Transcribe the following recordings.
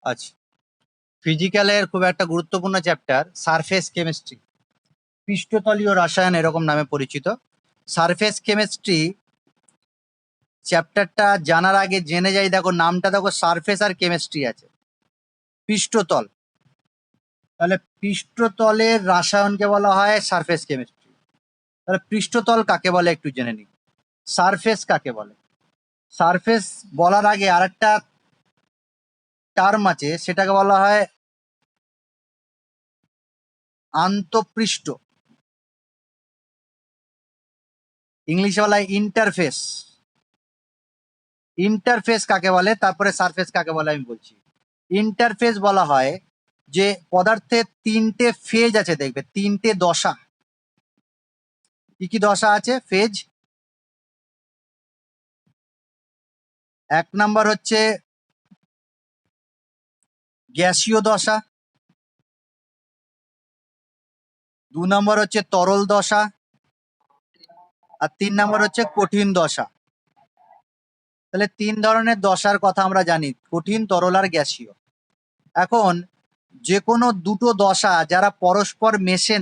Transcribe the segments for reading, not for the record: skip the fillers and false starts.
আচ্ছা, ফিজিক্যালের খুব একটা গুরুত্বপূর্ণ চ্যাপ্টার সারফেস কেমিস্ট্রি, পৃষ্ঠতলীয় রসায়ন এরকম নামে পরিচিত। সারফেস কেমিস্ট্রি চ্যাপ্টারটা জানার আগে জেনে যাই, দেখো নামটা দেখো, সারফেস আর কেমিস্ট্রি আছে, পৃষ্ঠতল। তাহলে পৃষ্ঠতলের রসায়নকে বলা হয় সারফেস কেমিস্ট্রি। তাহলে পৃষ্ঠতল কাকে বলে একটু জেনে নিই। সারফেস কাকে বলে? সারফেস বলার আগে আরেকটা টার্ম আছে, সেটাকে বলা হয় আন্তঃপৃষ্ঠ, ইংলিশে বলা হয় ইন্টারফেস। ইন্টারফেস কাকে বলে, তারপরে সারফেস কাকে বলে আমি বলছি। ইন্টারফেস বলা হয় যে পদার্থের তিনটে ফেজ আছে, দেখবে তিনটে দশা। কি কি দশা আছে? ফেজ। এক নাম্বার হচ্ছে গ্যাসীয় দশা, 2 নম্বর হচ্ছে তরল দশা, আর 3 নম্বর হচ্ছে কঠিন দশা। তাহলে 3 ধরনের দশার কথা আমরা জানি, কঠিন, তরল আর গ্যাসীয়। এখন যে কোনো দুটো দশা যারা পরস্পর মেশে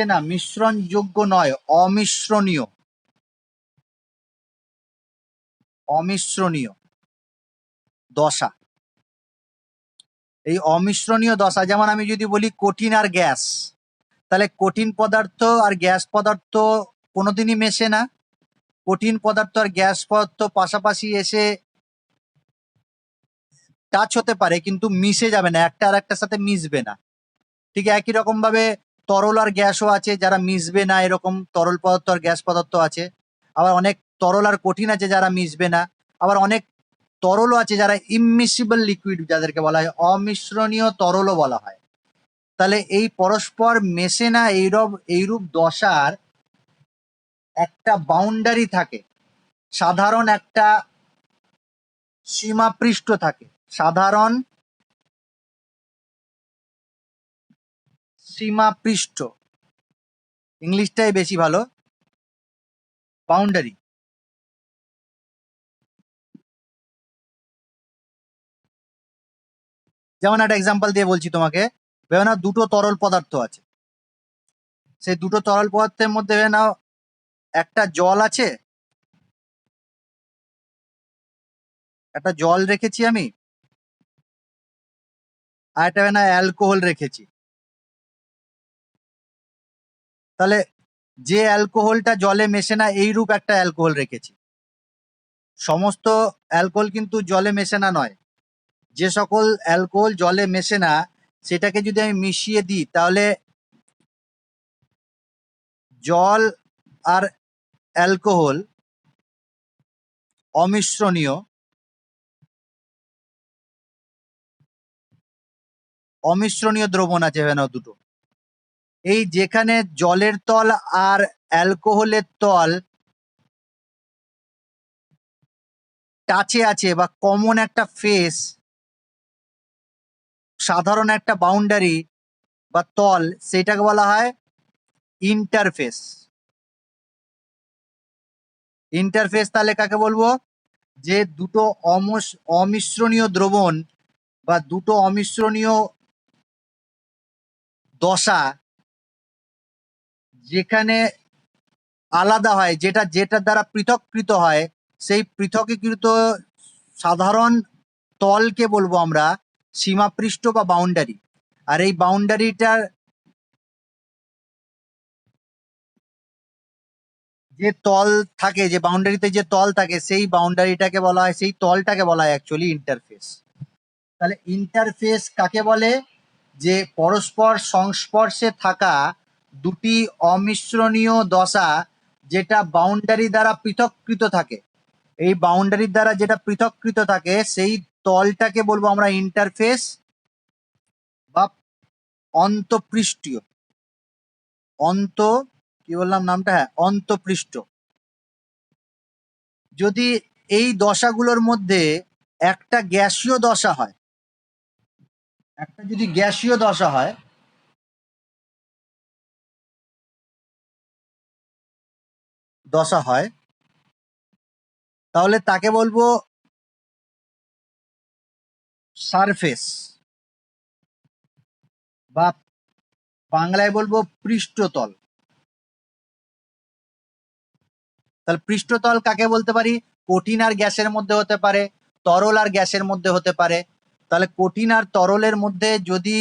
না, মিশ্রণযোগ্য নয়, অমিশ্রণীয় দশা। এই অমিশ্রণীয় দশা, যেমন আমি যদি বলি কঠিন আর গ্যাস, তাহলে কঠিন পদার্থ আর গ্যাস পদার্থ কোনোদিনই মেশে না। কঠিন পদার্থ আর গ্যাস পদার্থ পাশাপাশি এসে টাচ হতে পারে, কিন্তু মিশে যাবে না, একটা আর একটার সাথে মিশবে না। ঠিক একই রকম ভাবে তরল আর গ্যাসও আছে, যারা মিশবে না, এরকম তরল পদার্থ আর গ্যাস পদার্থ আছে। আবার অনেক তরল আর কঠিন আছে যারা মিশবে না। আবার অনেক তরলও আছে যারা ইমমিসিবল লিকুইড, যাদেরকে বলা হয় অমিশ্রণীয় তরলও বলা হয়। তাহলে এই পরস্পর মেশে না এইরূপ দশার একটা বাউন্ডারি থাকে, সাধারণ একটা সীমাপৃষ্ঠ থাকে, সাধারণ সীমাপৃষ্ঠ, ইংলিশটাই বেশি ভালো, বাউন্ডারি। যেমন একটা এক্সাম্পল দিয়ে বলছি তোমাকে, ভেবে নাও দুটো তরল পদার্থ আছে, সেই দুটো তরল পদার্থের মধ্যে ভেবে নাও একটা জল আছে, একটা জল রেখেছি আমি, আর একটা ভেবে নাও অ্যালকোহল রেখেছি। তাহলে যে অ্যালকোহলটা জলে মেশে না, এইরূপ একটা অ্যালকোহল রেখেছি। সমস্ত অ্যালকোহল কিন্তু জলে মেশে না নয়, যে সকল অ্যালকোহল জলে মেশে না সেটাকে যদি আমি মিশিয়ে দিই, তাহলে জল আর অ্যালকোহল অমিশ্রণীয় দ্রবণ আছে, ভেবে নাও দুটো। এই যেখানে জলের তল আর অ্যালকোহলের তল টাচে আছে, বা কমন একটা ফেস, সাধারণ একটা বাউন্ডারি বা তল, সেটাকে বলা হয় ইন্টারফেস। ইন্টারফেস তাহলে কাকে বলবো? যে দুটো অমিশ্রণীয় দ্রবণ বা দুটো অমিশ্রণীয় দশা যেখানে আলাদা হয়, যেটার দ্বারা পৃথককৃত হয়, সেই পৃথকীকৃত সাধারণ তলকে বলবো আমরা সীমাপৃষ্ঠ বা বাউন্ডারি। আর এই বাউন্ডারিটার যে তল থাকে, যে বাউন্ডারিতে যে তল থাকে, সেই বাউন্ডারিটাকে বলা হয়, সেই তলটাকে বলা হয় অ্যাকচুয়ালি ইন্টারফেস। তাহলে ইন্টারফেস কাকে বলে? যে পরস্পর সংস্পর্শে থাকা দুটি অমিশ্রণীয় দশা যেটা বাউন্ডারি দ্বারা পৃথককৃত থাকে, এই বাউন্ডারির দ্বারা যেটা পৃথককৃত থাকে সেই তলটাকে বলবো আমরা ইন্টারফেস বা অন্তঃপৃষ্ঠীয়। কি বললাম নামটা? হ্যাঁ, অন্তঃপৃষ্ঠ। যদি এই দশাগুলোর মধ্যে একটা গ্যাসীয় দশা হয়, একটা যদি গ্যাসীয় দশা হয়, তাহলে তাকে বলবো সারফেস, বা বাংলায় বলবো পৃষ্ঠতল। তাহলে পৃষ্ঠতল কাকে বলতে পারি? কঠিন আর গ্যাসের মধ্যে হতে পারে, তরল আর গ্যাসের মধ্যে হতে পারে। তাহলে কঠিন আর তরলের মধ্যে যদি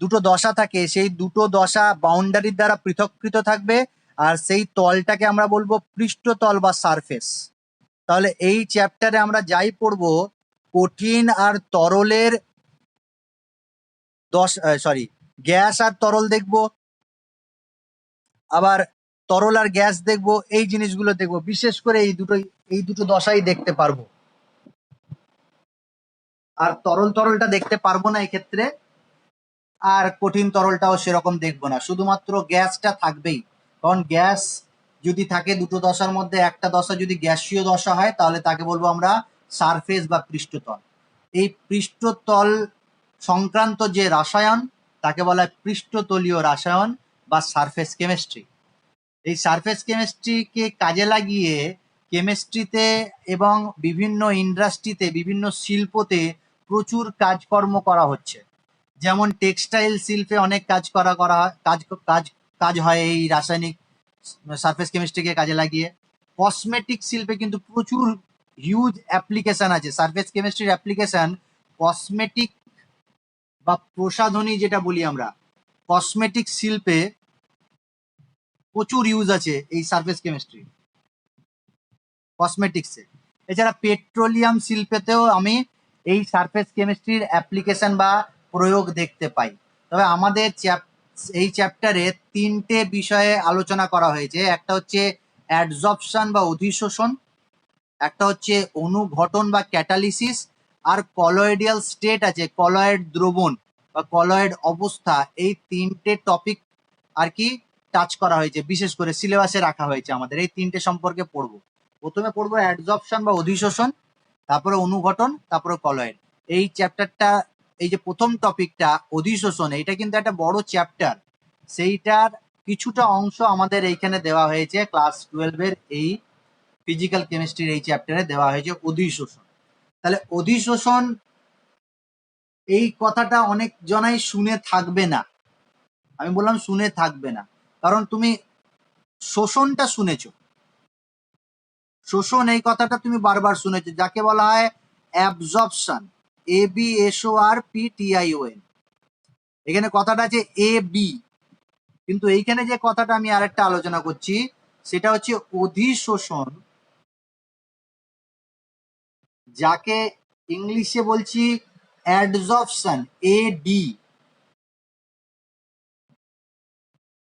দুটো দশা থাকে, সেই দুটো দশা বাউন্ডারির দ্বারা পৃথককৃত থাকবে, আর সেই তলটাকে আমরা বলবো পৃষ্ঠতল বা সারফেস। তাহলে এই চ্যাপ্টারে আমরা যাই পড়বো, কঠিন আর তরলের গ্যাস আর তরল দেখবো, আবার তরল আর গ্যাস দেখবো, এই জিনিসগুলো দেখবো। বিশেষ করে এই দুটো দশাই দেখতে পারবো, আর তরলটা দেখতে পারবো না এক্ষেত্রে, আর কঠিন তরলটাও সেরকম দেখবো না, শুধুমাত্র গ্যাসটা থাকবেই। কারণ গ্যাস যদি থাকে দুটো দশার মধ্যে একটা দশা যদি গ্যাসীয় দশা হয়, তাহলে তাকে বলবো আমরা সারফেস বা পৃষ্ঠতল। এই পৃষ্ঠতল সংক্রান্ত যে রাসায়ন, তাকে বলা হয় পৃষ্ঠতলীয় রাসায়ন বা সারফেস কেমিস্ট্রি। এই সারফেস কেমিস্ট্রিকে কাজে লাগিয়ে কেমিস্ট্রিতে এবং বিভিন্ন ইন্ডাস্ট্রিতে, বিভিন্ন শিল্পতে প্রচুর কাজকর্ম করা হচ্ছে। যেমন টেক্সটাইল শিল্পে অনেক কাজ হয় এই রাসায়নিক সারফেস কেমিস্ট্রিকে কাজে লাগিয়ে। কসমেটিক শিল্পে কিন্তু প্রচুর হিউজ অ্যাপ্লিকেশন আছে সারফেস কেমিস্ট্রির অ্যাপ্লিকেশন। কসমেটিক বা প্রসাধনী যেটা বলি আমরা, কসমেটিক শিল্পে প্রচুর ইউজ আছে এই সারফেস কেমিস্ট্রি কসমেটিক্সে। এছাড়া পেট্রোলিয়াম শিল্পেতেও আমি এই সারফেস কেমিস্ট্রির অ্যাপ্লিকেশন বা প্রয়োগ দেখতে পাই। তবে আমাদের এই চ্যাপ্টারে তিনটে বিষয়ে আলোচনা করা হয়েছে। একটা হচ্ছে অ্যাডজর্পশন বা অধিশোষণ, একটা হচ্ছে অনুঘটন বা ক্যাটালিসিস, আর কলয়েডিয়াল স্টেট আছে, কলয়েড দ্রবণ বা কলয়েড অবস্থা। এই তিনটে টপিক আর কি টাচ করা হয়েছে, বিশেষ করে সিলেবাসে রাখা হয়েছে আমাদের। এই তিনটে সম্পর্কে পড়বো। প্রথমে পড়বো অ্যাডজর্পশন বা অধিশোষণ, তারপরে অনুঘটন, তারপরে কলয়েড। এই চ্যাপ্টারটা, এই যে প্রথম টপিকটা অধিশোষণ, এটা কিন্তু একটা বড় চ্যাপ্টার। সেইটার কিছুটা অংশ আমাদের এইখানে দেওয়া হয়েছে ক্লাস 12-এর এই ফিজিক্যাল কেমিস্ট্রির এই চ্যাপ্টারে দেওয়া হয়েছে অধিশোষণ। তাহলে অধিশোষণ এই কথাটা অনেক জনাই শুনে থাকবে না। আমি বললাম শুনে থাকবে না, কারণ তুমি শোষণটা শুনেছো। শোষণ এই কথাটা তুমি বারবার শুনেছো, যাকে বলা হয় অ্যাবজর্পশন, ABSORPTION। এখানে কথাটা আছে AB, কিন্তু এইখানে যে কথাটা আমি আরেকটা আলোচনা করছি সেটা হচ্ছে অধিশোষণ, যাকে ইংলিশে বলছি অ্যাডজর্পশন, AD।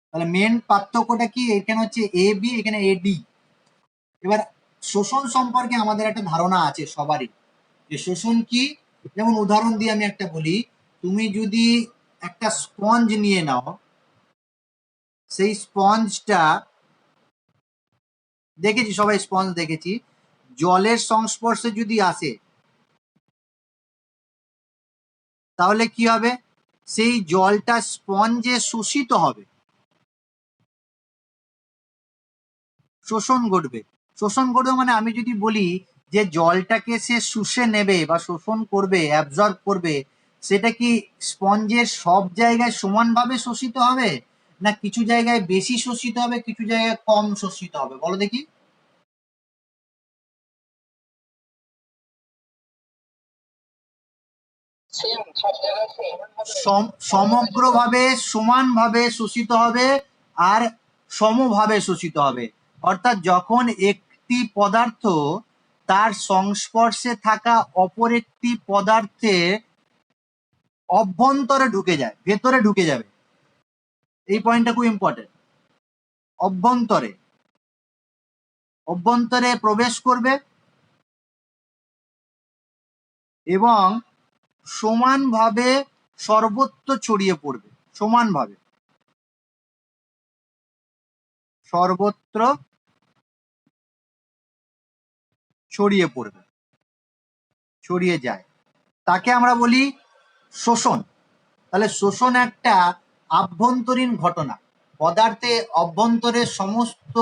তাহলে মেন পার্থক্যটা কি? এখানে হচ্ছে AB, এখানে AD। এবার শোষণ সম্পর্কে আমাদের একটা ধারণা আছে সবারই, যে শোষণ কি। যেমন উদাহরণ দিয়ে আমি একটা বলি, তুমি যদি একটা স্পঞ্জ নিয়ে নাও, সেই স্পঞ্জটা দেখেছি, সবাই স্পঞ্জ দেখেছি, জলের সংস্পর্শে যদি আসে তাহলে কি হবে? সেই জলটা স্পঞ্জে শোষিত হবে, শোষণ ঘটবে। শোষণ ঘটবে মানে আমি যদি বলি যে জলটাকে সে শুষে নেবে বা শোষণ করবে, অ্যাবজর্ব করবে, সেটা কি স্পঞ্জের সব জায়গায় সমানভাবে শোষিত হবে, না কিছু জায়গায় বেশি শোষিত হবে, কিছু জায়গায় কম শোষিত হবে? বলো দেখি। সমগ্রভাবে সমানভাবে শোষিত হবে আর সমভাবে শোষিত হবে। অর্থাৎ যখন একটি পদার্থ তার সংস্পর্শে থাকা অপর একটি পদার্থের অভ্যন্তরে ঢুকে যায়, ভেতরে ঢুকে যাবে, এই পয়েন্টটা খুব ইম্পর্টেন্ট। অভ্যন্তরে অভ্যন্তরে প্রবেশ করবে এবং সমানভাবে সর্বত্র ছড়িয়ে পড়বে, সমানভাবে সর্বত্র ছড়িয়ে পড়বে, ছড়িয়ে যায়, তাকে আমরা বলি শোষণ। তাহলে শোষণ একটা আভ্যন্তরীণ ঘটনা, পদার্থে অভ্যন্তরে সমস্ত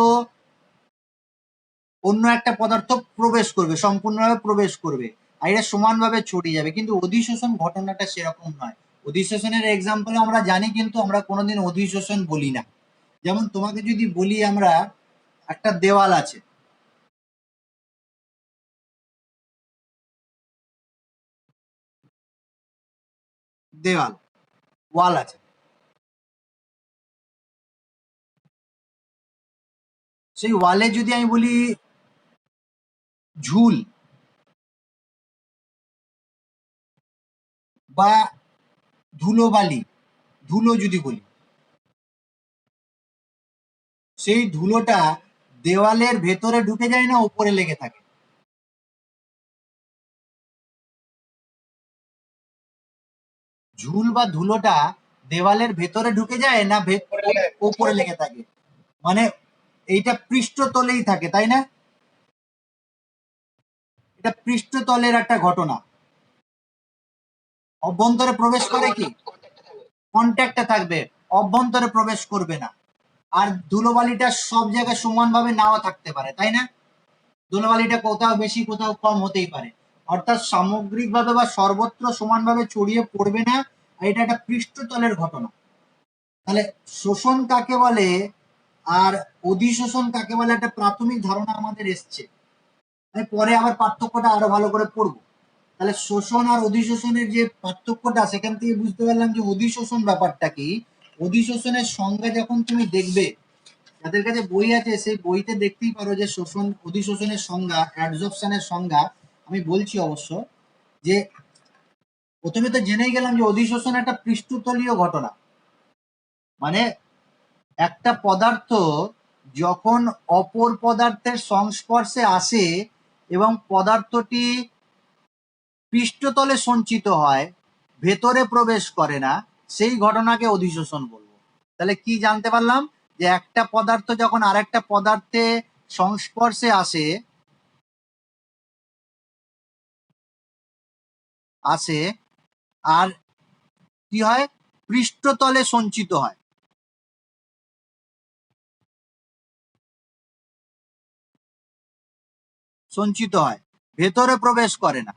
অন্য একটা পদার্থ প্রবেশ করবে, সম্পূর্ণভাবে প্রবেশ করবে, আর এটা সমানভাবে ছড়িয়ে যাবে। কিন্তু অধিশোষণ ঘটনাটা সেরকম নয়। অধিশোষণের এক্সাম্পল আমরা জানি, কিন্তু আমরা কোনোদিন অধিশোষণ বলি না। যেমন তোমাকে যদি বলি, আমরা একটা দেওয়াল আছে, দেওয়াল, ওয়াল আছে, সেই ওয়ালে যদি আমি বলি ঝুল বা ধুলোবালি, ধুলো যদি বলি, সেই ধুলোটা দেওয়ালের ভেতরে ঢুকে যায় না উপরে লেগে থাকে? ঝুল বা ধুলোটা দেওয়ালের ভেতরে ঢুকে যায় না উপরে লেগে থাকে? মানে এইটা পৃষ্ঠতলেই থাকে, তাই না? এটা পৃষ্ঠতলের একটা ঘটনা। অভ্যন্তরে প্রবেশ করে কি? কন্ট্যাক্টে থাকবে, অভ্যন্তরে প্রবেশ করবে না। আর ধুলোবালিটা সব জায়গায় সমানভাবে নাও থাকতে পারে, তাই না? ধুলোবালিটা কোথাও বেশি কোথাও কম হতেই পারে। অর্থাৎ সামগ্রিকভাবে বা সর্বত্র সমানভাবে ছড়িয়ে পড়বে না। আর এটা একটা পৃষ্ঠতলের ঘটনা। তাহলে শোষণ কাকে বলে আর অধিশোষণ কাকে বলে একটা প্রাথমিক ধারণা আমাদের এসছে। আমি পরে আবার পার্থক্যটা আরো ভালো করে পড়বো। তাহলে শোষণ আর অধিশোষণের যে পার্থক্যটা, সেখান থেকে বুঝতে পারলাম যে অধিশোষণ ব্যাপারটা কি। অধিশোষণের সংজ্ঞা যখন তুমি দেখবে, যাদের কাছে বই আছে সেই বইতে দেখতেই পারো যে শোষণ অধিশোষণের সংজ্ঞা, অ্যাডজর্পশনের সংজ্ঞা আমি বলছি অবশ্য। যে প্রথমে তো জেনেই গেলাম যে অধিশোষণ একটা পৃষ্ঠতলীয় ঘটনা। মানে একটা পদার্থ যখন অপর পদার্থের সংস্পর্শে আসে এবং পদার্থটি পৃষ্ঠতলে সঞ্চিত হয়, ভেতরে প্রবেশ করে না, সেই ঘটনাকে অধিশোষণ বলবো। তাহলে কি জানতে পারলাম? যে একটা পদার্থ যখন আরেকটা পদার্থে সংস্পর্শে আসে আসে আর কি হয়, পৃষ্ঠতলে সঞ্চিত হয়। সঞ্চিত হয়, ভেতরে প্রবেশ করে না।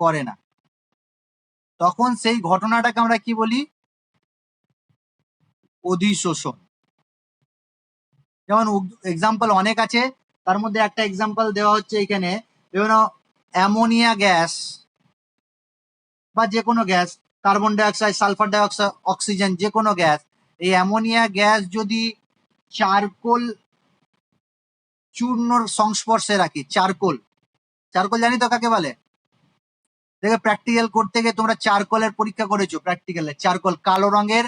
করে না, তখন সেই ঘটনাটাকে আমরা কি বলি? অধিশোষণ। যেমন এক্সাম্পল অনেক আছে, তার মধ্যে একটা এক্সাম্পল দেওয়া হচ্ছে এখানে। যেমন অ্যামোনিয়া গ্যাস বা যে কোনো gas, carbon dioxide, sulphur dioxide, oxygen, যে কোনো গ্যাস, এই অ্যামোনিয়া গ্যাস যদি চারকোল চূর্ণর সংস্পর্শে রাখি, চারকোল, চারকোল জানি তো কাকে বলে? দেখে প্র্যাকটিক্যাল করতে গিয়ে তোমরা চারকোলের পরীক্ষা করেছো, প্র্যাকটিক্যালে চারকোল কালো রঙের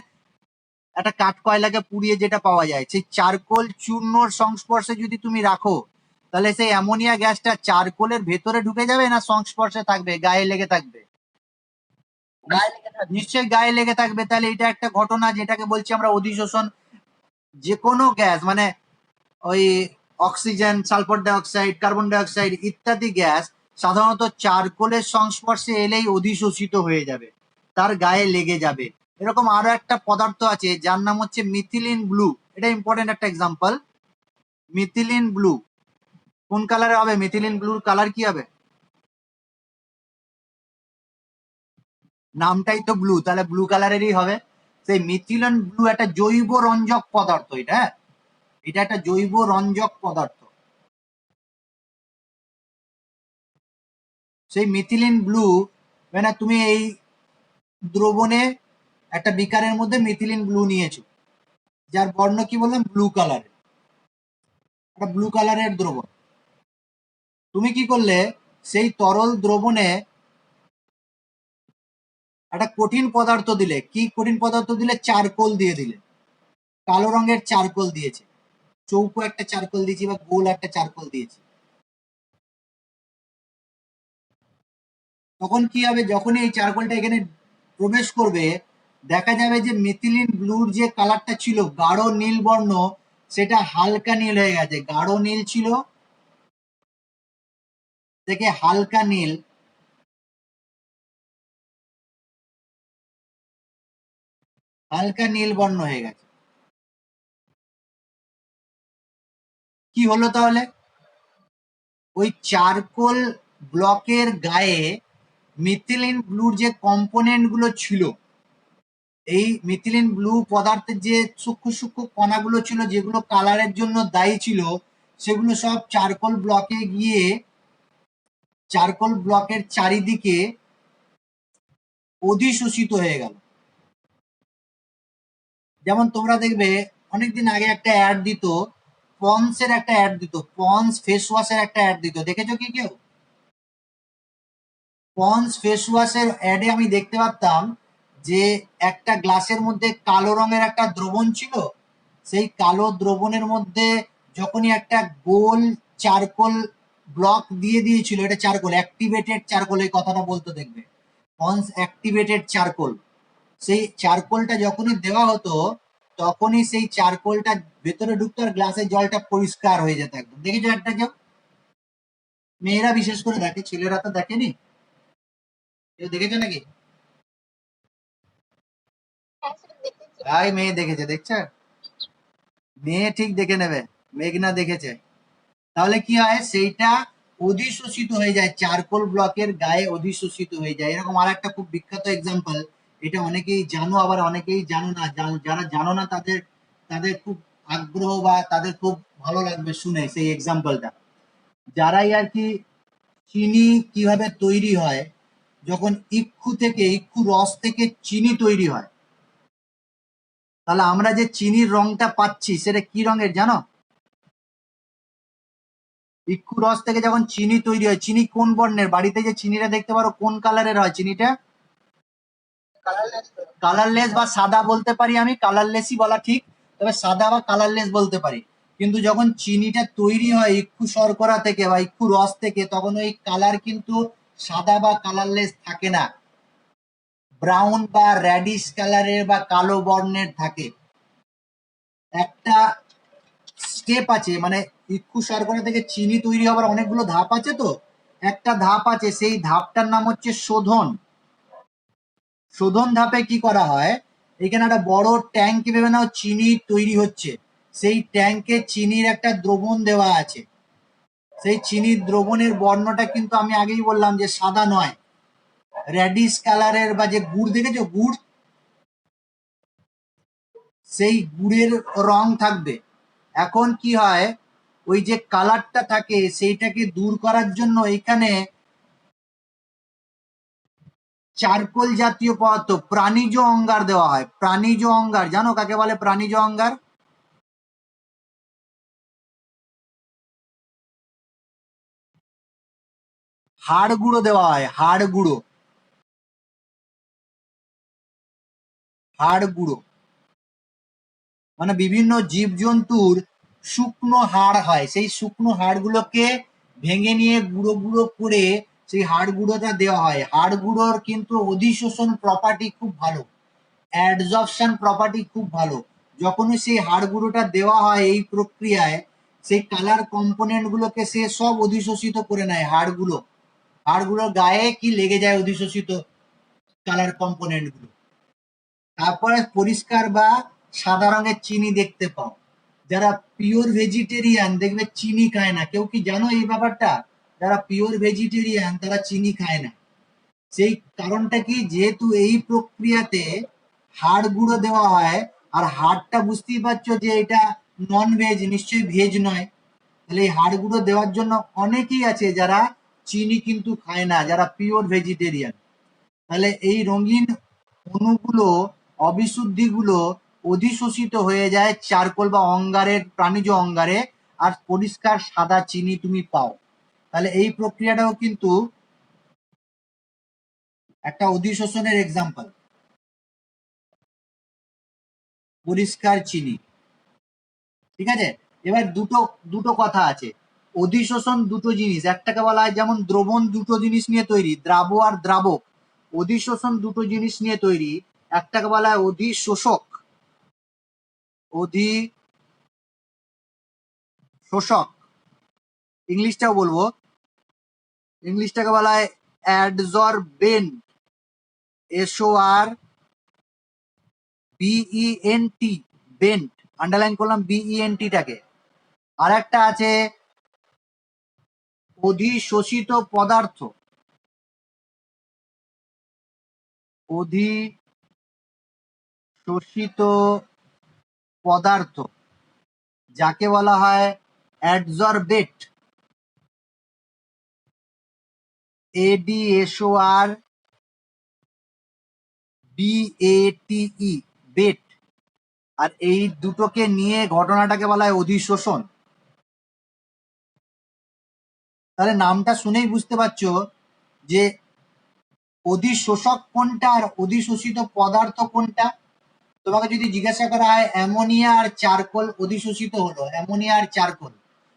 একটা কাঠ কয়লাকে পুড়িয়ে যেটা পাওয়া যায়, সেই চারকোল চূর্ণর সংস্পর্শে যদি তুমি রাখো, তাহলে সেই অ্যামোনিয়া গ্যাসটা চারকোলের ভেতরে ঢুকে যাবে না সংস্পর্শে থাকবে, গায়ে লেগে থাকবে? নিশ্চয়ই গায়ে লেগে থাকবে। তাহলে এটা একটা ঘটনা যেটাকে বলছি আমরা অধিশোষণ। যে কোনো গ্যাস, মানে ওই oxygen, sulphur dioxide, carbon dioxide ইত্যাদি গ্যাস সাধারণত চারকোলের সংস্পর্শে এলেই অধিশোষিত হয়ে যাবে, তার গায়ে লেগে যাবে। এরকম আরো একটা পদার্থ আছে যার নাম হচ্ছে মিথিলিন ব্লু। এটা ইম্পর্টেন্ট একটা এক্সাম্পল। মিথিলিন ব্লু কোন কালারে হবে? মিথিলিন ব্লুর কালার কি হবে? নামটাই তো ব্লু, তাহলে ব্লু কালারেরই হবে। সেই মিথিলিন ব্লু একটা জৈব রঞ্জক পদার্থ। এটা, হ্যাঁ, এটা একটা জৈব রঞ্জক পদার্থ। সেই মিথিলিন ব্লু, মানে তুমি এই দ্রবণে একটা বিকারের মধ্যে মিথিলিন ব্লু নিয়েছো, যার বর্ণ কি বললাম? ব্লু কালারের। একটা ব্লু কালারের দ্রবণ। তুমি কি করলে? সেই তরল দ্রবণে একটা কঠিন পদার্থ দিলে। কি কঠিন পদার্থ দিলে? চারকোল দিয়ে দিলে। কালো রঙের চারকোল দিয়েছে, চৌকো একটা চারকোল দিয়েছি বা গোল একটা চারকোল দিয়েছি। তখন কি হবে? যখনই এই চারকোলটা এখানে প্রবেশ করবে, দেখা যাবে যে মিথিলিন ব্লুর যে কালারটা ছিল গাঢ় নীল বর্ণ, সেটা হালকা নীল হয়ে গেছে। গাঢ় নীল ছিল থেকে হালকা নীল, হালকা নীল বর্ণ হয়ে গেছে। কি হলো তাহলে? ওই চারকোল ব্লকের গায়ে মিথিলিন ব্লুর যে কম্পোনেন্ট গুলো ছিল, এই মিথিলিন ব্লু পদার্থের যে সূক্ষ্ম সূক্ষ্ম কণাগুলো ছিল যেগুলো কালারের জন্য দায়ী ছিল, সেগুলো সব চারকোল ব্লকে গিয়ে চারকোল ব্লকের চারিদিকে অধিশোষিত হয়ে গেল। যেমন তোমরা দেখবে অনেকদিন আগে একটা অ্যাড দিত, পন্সের একটা অ্যাড দিত, পন্স ফেস ওয়াশের একটা অ্যাড দিত, দেখেছো কি কেউ? পন্স ফেস ওয়াশের অ্যাডে আমি দেখতে পারতাম যে একটা গ্লাসের মধ্যে কালো রঙের একটা দ্রবণ ছিল, সেই কালো দ্রবণের মধ্যে যখনই একটা গোল চারকোল ব্লক দিয়ে দিয়েছিল, এটা চারকোল অ্যাক্টিভেটেড চারকোল, এই কথাটা বলতো দেখবে, পন্স অ্যাক্টিভেটেড চারকোল। সেই চারকোলটা যখনই দেওয়া হতো তখনই সেই চারকোলটা ভেতরে ঢুকতো আর গ্লাসের জলটা পরিষ্কার হয়ে যেত একদম। দেখেছো একটা কেউ? মেয়েরা বিশেষ করে দেখে, ছেলেরা তো দেখেনি। কেউ দেখেছো নাকি? ভাই মেয়ে দেখেছে, দেখছো? মেয়ে ঠিক দেখে নেবে, মেঘনা দেখেছে। তাহলে কি হয়, সেইটা অধিশোষিত হয়ে যায়, চারকোল ব্লকের গায়ে অধিশোষিত হয়ে যায়। এরকম আর একটা খুব বিখ্যাত এক্সাম্পল, এটা অনেকেই জানো আবার অনেকেই জানো না, যারা জানো না তাদের তাদের খুব আগ্রহ বা তাদের খুব ভালো লাগবে শুনে সেই এক্সাম্পলটা। যারাই আর কি চিনি কিভাবে তৈরি হয়, যখন ইক্ষু রস থেকে চিনি তৈরি হয়, তাহলে আমরা যে চিনির রংটা পাচ্ছি সেটা কি রঙের জানো? ইক্ষু রস থেকে যখন চিনি তৈরি হয়, চিনি কোন বর্ণের? বাড়িতে যে চিনিটা দেখতে পারো কোন কালারের হয় চিনিটা? কালারলেস বা সাদা বলতে পারি, আমি কালারলেসই বলা ঠিক, তবে সাদা বা কালারলেস বলতে পারি। কিন্তু যখন চিনিটা তৈরি হয় ইক্ষু শর্করা থেকে বা ইক্ষু রস থেকে, তখন ওই কালার কিন্তু সাদা বা কালারলেস থাকে না, ব্রাউন বা র্যাডিশ কালারের বা কালো বর্ণের থাকে। একটা স্টেপ আছে, মানে ইক্ষু শর্করা থেকে চিনি তৈরি হবার অনেকগুলো ধাপ আছে, তো একটা ধাপ আছে, সেই ধাপটার নাম হচ্ছে শোধন। শোধন ধাপে কি করা হয়, এখানে একটা বড় ট্যাঙ্ক ভেবে নাও, চিনি তৈরি হচ্ছে, সেই ট্যাঙ্কে চিনির একটা দ্রবণ দেওয়া আছে, সেই চিনির দ্রবণের বর্ণটা কিন্তু আমি আগেই বললাম যে সাদা নয়, র্যাডিশ কালারের, বা যে গুড় দেখেছো গুড়, সেই গুড়ের রং থাকবে। এখন কি হয়, ওই যে কালারটা থাকে সেইটাকে দূর করার জন্য এখানে চারকোল জাতীয় পদার্থ প্রাণীজ অঙ্গার দেওয়া হয়। প্রাণীজ অঙ্গার জানো কাকে বলে? প্রাণীজ অঙ্গার, হাড় গুঁড়ো দেওয়া হয়, হাড় গুঁড়ো, হাড় গুঁড়ো মানে বিভিন্ন জীবজন্তুর শুকনো হাড় হয়, সেই শুকনো হাড়গুলোকে ভেঙে নিয়ে গুঁড়ো গুঁড়ো করে সেই হাড় গুঁড়োটা দেওয়া হয়। হাড় গুঁড়োর কিন্তু অধিশোষণ প্রপার্টি খুব ভালো, অ্যাডজর্পশন প্রপার্টি খুব ভালো। যখনই সেই হাড় গুঁড়োটা দেওয়া হয় এই প্রক্রিয়ায়, সেই কালার কম্পোনেন্ট গুলোকে সে সব অধিশোষিত করে নেয়। হাড়গুলোর গায়ে কি লেগে যায় অধিশোষিত কালার কম্পোনেন্ট গুলো। তারপরে পরিষ্কার বা সাদা রঙের চিনি দেখতে পাও। যারা পিওর ভেজিটেরিয়ান দেখবে চিনি খায় না। কেউ কি জানো এই ব্যাপারটা? যারা পিওর ভেজিটেরিয়ান তারা চিনি খায় না। সেই কারণটা কি, যেহেতু এই প্রক্রিয়াতে হাড় গুঁড়ো দেওয়া হয়, আর হাড়টা বুঝতেই পারছো যে এটা নন ভেজ, নিশ্চয়ই ভেজ নয়। তাহলে এই হাড় গুঁড়ো দেওয়ার জন্য অনেকেই আছে যারা চিনি কিন্তু খায় না, যারা পিওর ভেজিটেরিয়ান। তাহলে এই রঙিন অণুগুলো, অবিশুদ্ধিগুলো অধিশোষিত হয়ে যায় চারকোল বা অঙ্গারের, প্রাণীজ অঙ্গারে, আর পরিষ্কার সাদা চিনি তুমি পাও। তাহলে এই প্রক্রিয়াটাও কিন্তু একটা অধিশোষণের এক্সাম্পল, পরিষ্কার চিনি। ঠিক আছে, এবার দুটো দুটো কথা আছে। অধিশোষণ দুটো জিনিস, একটাকে বলা হয়, যেমন দ্রবণ দুটো জিনিস নিয়ে তৈরি, দ্রাব আর দ্রাবক। অধিশোষণ দুটো জিনিস নিয়ে তৈরি, একটাকে বলা হয় অধিশোষক, অধিশোষক, ইংলিশটাও বলবো, ইংলিশটাকে বলা হয় অ্যাডজর্বেন্ট, SORBENT, বেন্ট, আন্ডারলাইন করলাম BENT টাকে। আর একটা আছে অধিশোষিত পদার্থ। অধিশোষিত পদার্থ যাকে বলা হয় অ্যাডসরবেট, ADSOR BATE, বেট। আর এই দুটোকে নিয়ে ঘটনাটাকে বলা হয় অধিশোষণ। তাহলে নামটা শুনেই বুঝতে পারছো যে অধিশোষক কোনটা আর অধিশোষিত পদার্থ কোনটা। তোমাকে যদি জিজ্ঞাসা করা হয় অ্যামোনিয়া আর চারকোল অধিশোষিত হলো, অ্যামোনিয়া আর চারকোল,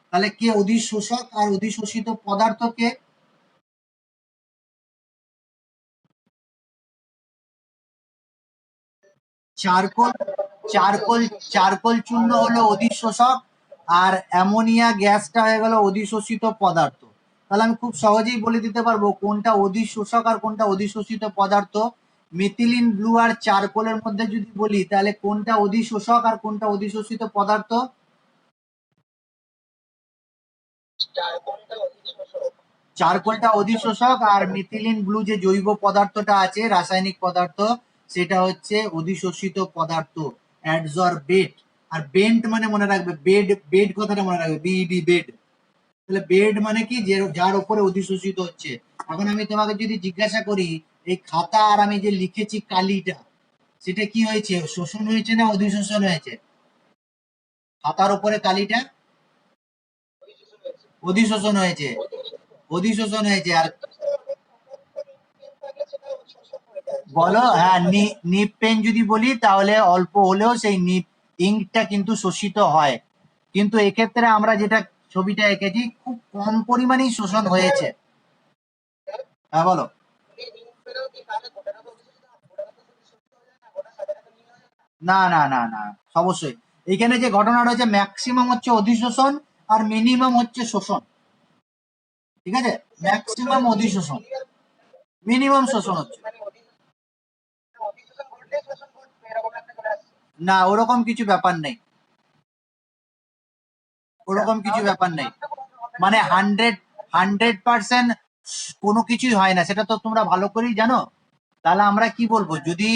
তাহলে কে অধিশোষক আর অধিশোষিত পদার্থ কে? চারকোল। চারকোল চারকোল চূর্ণ হলো অধিশোষক, আর অ্যামোনিয়া গ্যাসটা হয়ে গেল অধিশোষিত পদার্থ। তাহলে আমি খুব সহজেই বলে দিতে পারবো কোনটা অধিশোষক আর কোনটা অধিশোষিত পদার্থ। মিথিলিন ব্লু আর চারকোলের মধ্যে যদি বলি তাহলে কোনটা অধিশোষক আর কোনটা অধিশোষিত পদার্থ? চারকোলটা অধিশোষক, আর মিথিলিন ব্লু যে জৈব পদার্থটা আছে, রাসায়নিক পদার্থ, সেটা হচ্ছে অধিশোষিত পদার্থ, অ্যাডসরবেট। আর বেন্ট মানে মনে রাখবে বেড, বেড কথাটা মনে রাখবে, বিইডি, বেড। তাহলে বেড মানে কি, যে যার উপরে অধিশোষিত হচ্ছে। এখন আমি তোমাকে যদি জিজ্ঞাসা করি এই খাতা আর আমি যে লিখেছি কালিটা, সেটা কি হয়েছে, শোষণ হয়েছে না অধিশোষণ হয়েছে? খাতার উপরে কালিটা অধিশোষণ হয়েছে, অধিশোষণ হয়েছে। আর বলো, হ্যাঁ, নিপ পেন যদি বলি তাহলে অল্প হলেও সেই নিপ ইঙ্কটা কিন্তু শোষিত হয়। কিন্তু এক্ষেত্রে আমরা যেটা ছবিটা এঁকেছি খুব কম পরিমাণেই শোষণ হয়েছে। হ্যাঁ বলো। না না না না, অবশ্যই। এখানে যে ঘটনা রয়েছে ম্যাক্সিমাম হচ্ছে অধিশোষণ আর মিনিমাম হচ্ছে শোষণ। ঠিক আছে, ম্যাক্সিমাম অধিশোষণ, মিনিমাম শোষণ হচ্ছে। না, ওরকম কিছু ব্যাপার নেই, ওরকম কিছু ব্যাপার নেই। মানে 100% কোনো কিছুই হয় না, সেটা তো তোমরা ভালো করেই জানো। তাহলে আমরা কি বলবো, যদি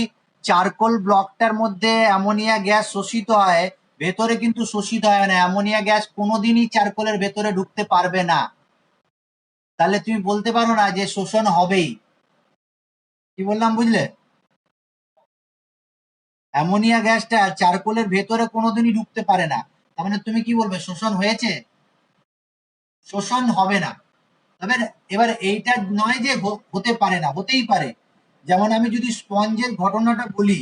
চারকোল ব্লকটার মধ্যে অ্যামোনিয়া গ্যাস শোষিত হয়, ভেতরে কিন্তু শোষিত হয় না, অ্যামোনিয়া গ্যাস কোনোদিনই চারকোলের ভেতরে ঢুকতে পারবে না। তাহলে তুমি বলতে পারো না যে শোষণ হবেই। কি বললাম বুঝলে? অ্যামোনিয়া গ্যাসটা চারকোলের ভেতরে কোনোদিনই ঢুকতে পারে না। তার মানে তুমি কি বলবে, শোষণ হয়েছে? শোষণ হবে না। তবে এবার এইটা নয় যে হতে পারে না, হতেই পারে। যেমন আমি যদি স্পঞ্জের ঘটনাটা বলি,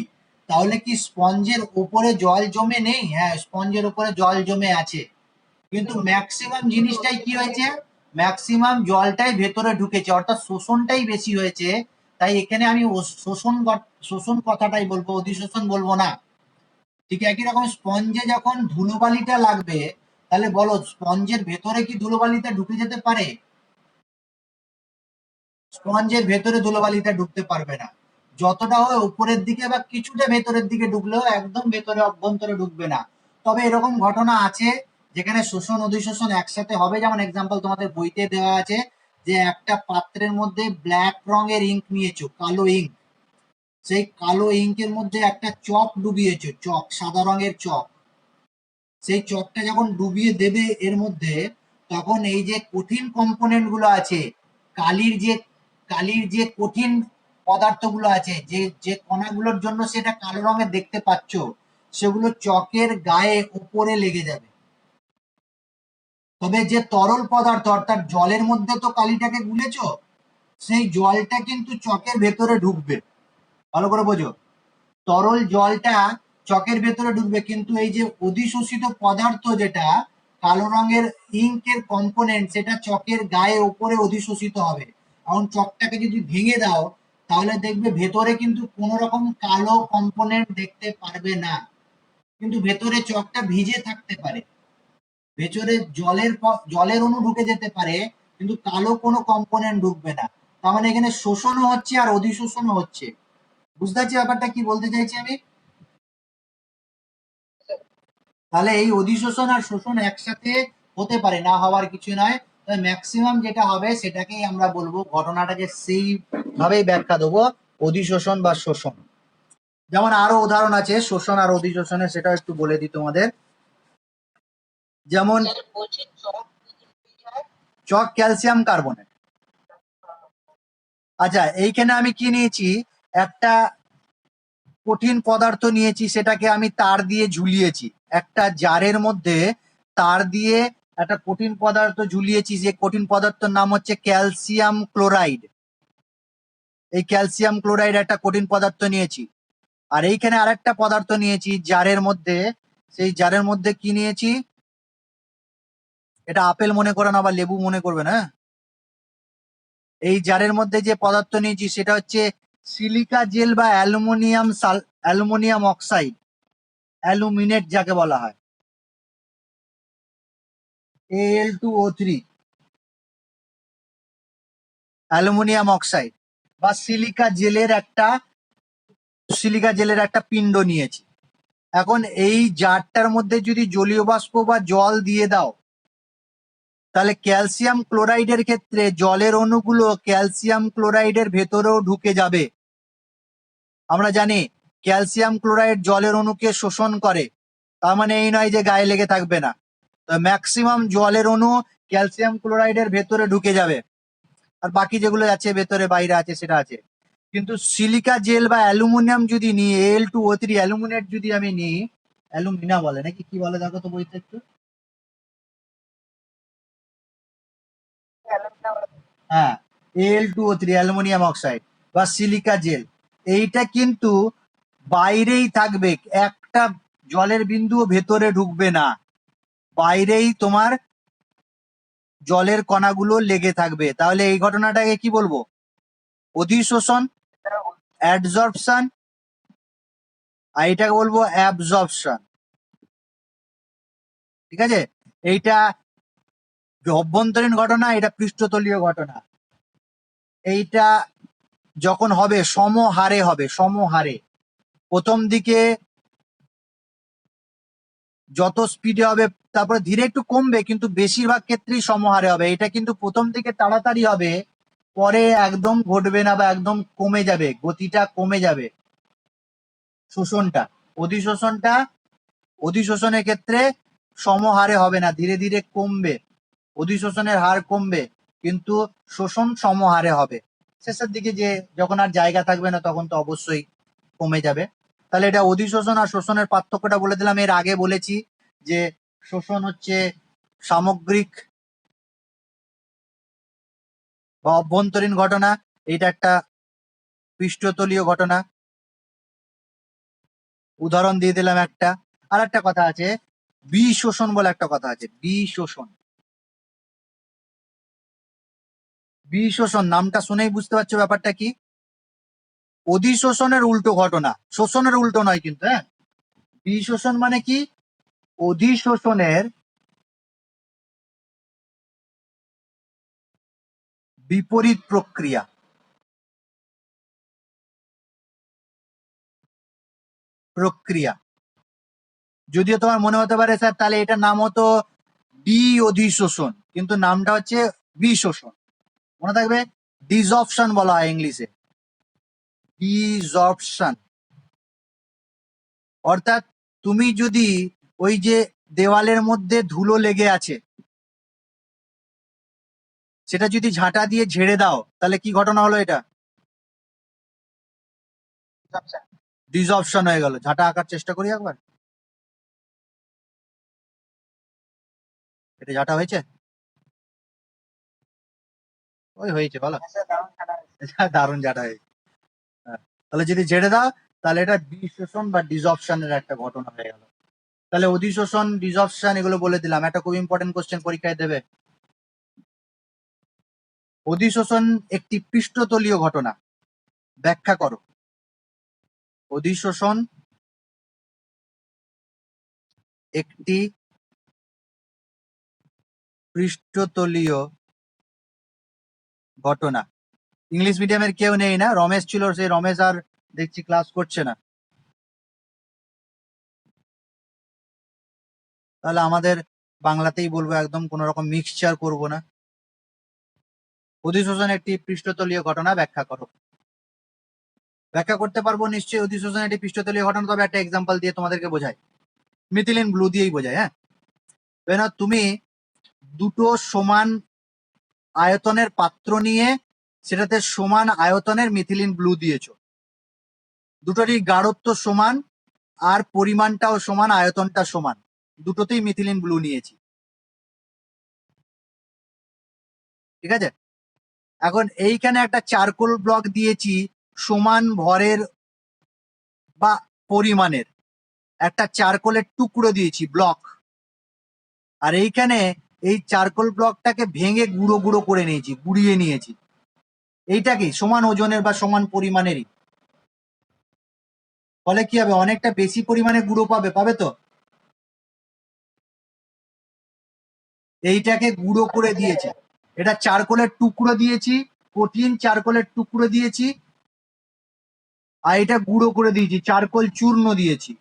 তাহলে কি স্পঞ্জের উপরে জল জমে নেই? হ্যাঁ, স্পঞ্জের উপরে জল জমে আছে, কিন্তু ম্যাক্সিমাম জিনিসটাই কি হয়েছে, ম্যাক্সিমাম জলটাই ভেতরে ঢুকেছে, অর্থাৎ শোষণটাই বেশি হয়েছে। তাই এখানে আমি শোষণ কথাটাই বলবো, অধিশোষণ বলবো না। ঠিক একই রকম স্পঞ্জে যখন ধুলোবালিটা লাগবে, তাহলে বলো স্পঞ্জের ভেতরে কি ধুলোবালিটা ঢুকে যেতে পারে? স্পঞ্জের ভেতরে ধুলোবালিটা ঢুকতে পারবে না। যতটা হয় উপরের দিকে বা কিছুটা ভেতরের দিকে ঢুকলেও একদম ভেতরে অভ্যন্তরে ঢুকবে না। তবে এরকম ঘটনা আছে যেখানে শোষণ অধিশোষণ একসাথে হবে। যেমন এক্সাম্পল তোমাদের বইতে দেওয়া আছে যে একটা পাত্রের মধ্যে ব্ল্যাক রঙের ইঙ্ক নিয়েছো, কালো ইঙ্ক। সেই কালো ইঙ্কের মধ্যে একটা চক ডুবিয়েছো, চক, সাদা রঙের চক। সেই চকটা যখন ডুবিয়ে দেবে এর মধ্যে, তখন এই যে কঠিন কম্পোনেন্ট গুলো আছে, কালির যে কালির যে কঠিন পদার্থগুলো আছে, যে যে কণাগুলোর জন্য সেটা কালো রঙের দেখতে পাচ্ছ, সেগুলো চকের গায়ে উপরে লেগে যাবে। তবে যে তরল পদার্থ অর্থাৎ জলের মধ্যে তো কালিটাকে গুলেছো, সেই জলটা কিন্তু চকের ভেতরে ঢুকবে। ভালো করে বোঝো, তরল জলটা চকের ভেতরে ঢুকবে, কিন্তু এই যে অধিশোষিত পদার্থ যেটা কালো রঙের ইঙ্কের কম্পোনেন্ট, সেটা চকের গায়ে ওপরে অধিশোষিত হবে। এখন চকটাকে যদি ভেঙে দাও, তাহলে দেখবে ভেতরে কিন্তু কোনো রকম কালো কম্পোনেন্ট দেখতে পারবে না, কিন্তু ভেতরে চকটা ভিজে থাকতে পারে। ভেতরে জলের অণু ঢুকে যেতে পারে, কিন্তু কালো কোনো কম্পোনেন্ট ঢুকবে না। তার মানে এখানে শোষণও হচ্ছে আর অধিশোষণও হচ্ছে। বুঝতে পারছি ব্যাপারটা কি বলতে চাইছি আমি? তাহলে এই অধিশোষণ আর শোষণ একসাথে হতে পারে, না হওয়ার কিছু নয়। তবে ম্যাক্সিমাম যেটা হবে সেটাকেই আমরা বলবো, ঘটনাটাকে সেইভাবেই ব্যাখ্যা দেবো, অধিশোষণ বা শোষণ। যেমন আরো উদাহরণ আছে শোষণ আর অধিশোষণের, সেটা একটু বলে দিই তোমাদের। যেমন চক ক্যালসিয়াম কার্বনেট। আচ্ছা, এইখানে আমি কি নিয়েছি, একটা কঠিন পদার্থ নিয়েছি, সেটাকে আমি তার দিয়ে ঝুলিয়েছি। একটা জারের মধ্যে তার দিয়ে একটা কঠিন পদার্থ ঝুলিয়েছি, যে কঠিন পদার্থের নাম হচ্ছে ক্যালসিয়াম ক্লোরাইড। এই ক্যালসিয়াম ক্লোরাইড একটা কঠিন পদার্থ নিয়েছি। আর এইখানে আরেকটা পদার্থ নিয়েছি জারের মধ্যে, সেই জারের মধ্যে কি নিয়েছি, এটা আপেল মনে করে না বা লেবু মনে করবে না। এই জারের মধ্যে যে পদার্থ নিয়েছি সেটা হচ্ছে সিলিকা জেল বা অ্যালুমিনিয়াম অক্সাইড, অ্যালুমিনেট যাকে বলা হয়, Al2O3, অ্যালুমিনিয়াম অক্সাইড বা সিলিকা জেলের একটা পিণ্ড নিয়েছি। এখন এই জারটার মধ্যে যদি জলীয় বাষ্প বা জল দিয়ে দাও, তাহলে ক্যালসিয়াম ক্লোরাইডের ক্ষেত্রে জলের অণুগুলো ক্যালসিয়াম ক্লোরাইডের ভেতরেও ঢুকে যাবে। আমরা জানি ক্যালসিয়াম ক্লোরাইড জলের অণুকে শোষণ করে, তার মানে এই নয় যে গায়ে লেগে থাকবে না। তো ম্যাক্সিমাম জলের অণু ক্যালসিয়াম ক্লোরাইডের ভেতরে ঢুকে যাবে, আর বাকি যেগুলো আছে ভেতরে বাইরে আছে সেটা আছে। কিন্তু সিলিকা জেল বা অ্যালুমিনিয়াম যদি নিই, Al2O3 অ্যালুমিনেট যদি আমি নিই, অ্যালুমিনা বলে নাকি কি বলে দেখো তো বইতে একটু। হ্যাঁ, Al2O3 অ্যালুমিনিয়াম অক্সাইড বা সিলিকা জেল, এইটা কিন্তু বাইরেই থাকবে, একটা জলের বিন্দুও ভেতরে ঢুকবে না, বাইরেই তোমার জলের কণাগুলো লেগে থাকবে। তাহলে এই ঘটনাটাকে কি বলবো, অধিশোষণ, অ্যাডজর্পশন, আর এটাকে বলবো অ্যাবজর্পশন। ঠিক আছে, এইটা অভ্যন্তরীণ ঘটনা, এটা পৃষ্ঠতলীয় ঘটনা। এইটা যখন হবে সমহারে হবে, সমহারে। প্রথম দিকে যত স্পিডে হবে তারপরে ধীরে একটু কমবে, কিন্তু বেশিরভাগ ক্ষেত্রেই সমহারে হবে। এটা কিন্তু প্রথম দিকে তাড়াতাড়ি হবে, পরে একদম ঘটবে না বা একদম কমে যাবে, গতিটা কমে যাবে। শোষণটা, অধিশোষণটা, অধিশোষণের ক্ষেত্রে সমহারে হবে না, ধীরে ধীরে কমবে, অধিশোষণের হার কমবে, কিন্তু শোষণ সমহারে হবে। শেষের দিকে যে যখন আর জায়গা থাকবে না তখন তো অবশ্যই কমে যাবে। তাহলে এটা অধিশোষণ আর শোষণের পার্থক্যটা বলে দিলাম। এর আগে বলেছি যে শোষণ হচ্ছে সামগ্রিক বা অভ্যন্তরীণ ঘটনা, এটা একটা পৃষ্ঠতলীয় ঘটনা। উদাহরণ দিয়ে দিলাম একটা। আর একটা কথা আছে বিশোষণ বলে একটা কথা আছে, বিশোষণ। বিশোষণ নামটা শুনেই বুঝতে পারছো ব্যাপারটা কি, অধিশোষণের উল্টো ঘটনা, শোষণের উল্টো নয় কিন্তু। হ্যাঁ, বিশোষণ মানে কি, অধিশোষণের বিপরীত প্রক্রিয়া। প্রক্রিয়া যদিও তোমার মনে হতে পারে স্যার তাহলে এটার নাম হতো ডি অধিশোষণ, কিন্তু নামটা হচ্ছে বিশোষণ। মনে থাকবে, ডিজর্পশন বলা হয় ইংলিশে, ডিজর্পশন। অর্থাৎ তুমি যদি ওই যে দেওয়ালের মধ্যে ধুলো লেগে আছে, সেটা যদি ঝাঁটা দিয়ে ঝেড়ে দাও, তাহলে কি ঘটনা হলো, এটা ডিজর্পশন হয়ে গেল। ঝাঁটা আঁকার চেষ্টা করি একবার, এটা ঝাঁটা হয়েছে, ওই হয়েছে বলো, দারুণ ঝাঁটা হয়েছে। হ্যাঁ, তাহলে যদি ঝেড়ে দাও তাহলে এটা বিশোষণ বা ডিজর্পশনের একটা ঘটনা হয়ে গেল। তাহলে অধিশোষণ, ডিজর্পশন এগুলো বলে দিলাম। একটা খুব ইম্পর্টেন্ট কোশ্চেন পরীক্ষায় দেবে, অধিশোষণ একটি পৃষ্ঠতলীয় ঘটনা, ব্যাখ্যা করো। অধিশোষণ একটি পৃষ্ঠতলীয় ঘটনা। ইংলিশ মিডিয়ামের কেউ নেই না, রমেশ ছিল, সেই রমেশ আর দেখছি ক্লাস করছে না। তাহলে আমাদের বাংলাতেই বলবো, একদম কোনো রকম মিক্সচার করব না। অধিশোষণ একটি পৃষ্ঠতলীয় ঘটনা, ব্যাখ্যা করো। ব্যাখ্যা করতে পারবো নিশ্চয়ই, অধিশোষণ একটি পৃষ্ঠতলীয় ঘটনা, তবে একটা এক্সাম্পল দিয়ে তোমাদেরকে বোঝাই, মিথিলিন ব্লু দিয়েই বোঝাই। হ্যাঁ, তুমি দুটো সমান আয়তনের পাত্র নিয়ে সেটাতে সমান আয়তনের মিথিলিন ব্লু দিয়েছো, দুটোরই গাঢ়ত্ব সমান আর পরিমাণটাও সমান, আয়তনটা সমান, দুটোতেই মিথিলিন ব্লু নিয়েছি। ঠিক আছে, এখন এইখানে একটা চারকোল ব্লক দিয়েছি সমান ভরের বা পরিমাণের, একটা চারকোলের টুকরো দিয়েছি ব্লক, আর এইখানে এই চারকোল ব্লকটাকে ভেঙে গুঁড়ো গুঁড়ো করে নিয়েছি, গুঁড়িয়ে নিয়েছি। এইটা কি সমান ওজনের বা সমান পরিমাণেরই, ফলে কি হবে, অনেকটা বেশি পরিমাণে গুঁড়ো পাবে তো। এইটাকে গুঁড়ো করে দিয়েছে, এটা চারকোলের টুকরো দিয়েছি, কঠিন চারকোলের টুকরো দিয়েছি, আর এটা গুঁড়ো করে দিয়েছি, চারকোল চূর্ণ দিয়েছি,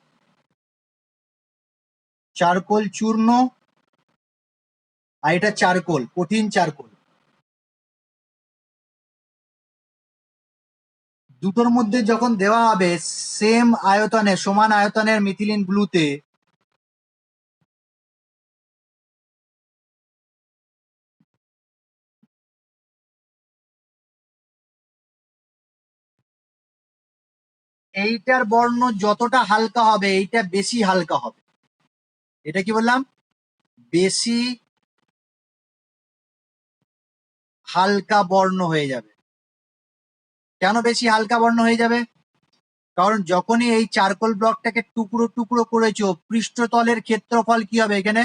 চারকোল চূর্ণ, আর এটা চারকোল, কঠিন চারকোল। দুটোর মধ্যে যখন দেওয়া হবে সেম আয়তনে, সমান আয়তনের মিথিলিন ব্লুতে, এইটার বর্ণ যতটা হালকা হবে এইটা বেশি হালকা হবে। এটা কি বললাম, বেশি হালকা বর্ণ হয়ে যাবে। কেন বেশি হালকা বর্ণ হয়ে যাবে, কারণ যখনই এই চারকোল ব্লকটাকে টুকরো টুকরো করেছো, পৃষ্ঠতলের ক্ষেত্রফল কি হবে, এখানে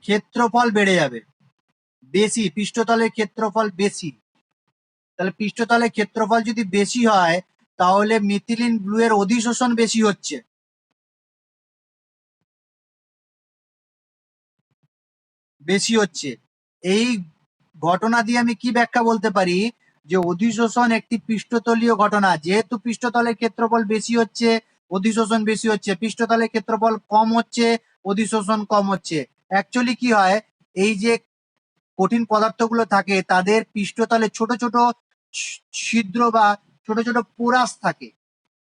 ক্ষেত্রফল বেড়ে যাবে, বেশি পৃষ্ঠতলের ক্ষেত্রফল বেশি। তাহলে পৃষ্ঠতলের ক্ষেত্রফল যদি বেশি হয় তাহলে মিথিলিন ব্লু এর অধিশোষণ বেশি হচ্ছে। বেশি হচ্ছে, এই ঘটনা দিয়ে আমি কি ব্যাখ্যা বলতে পারি, যে অধিশোষণ একটি পৃষ্ঠতলীয় ঘটনা, যেহেতু পৃষ্ঠতলের ক্ষেত্রফল বেশি হচ্ছে অধিশোষণ বেশি হচ্ছে, পৃষ্ঠতলের ক্ষেত্রফল কম হচ্ছে অধিশোষণ কম হচ্ছে। অ্যাকচুয়ালি কি হয়, এই যে কঠিন পদার্থগুলো থাকে তাদের পৃষ্ঠতলে ছোট ছোট ছিদ্র বা ছোট ছোট পোরাস থাকে,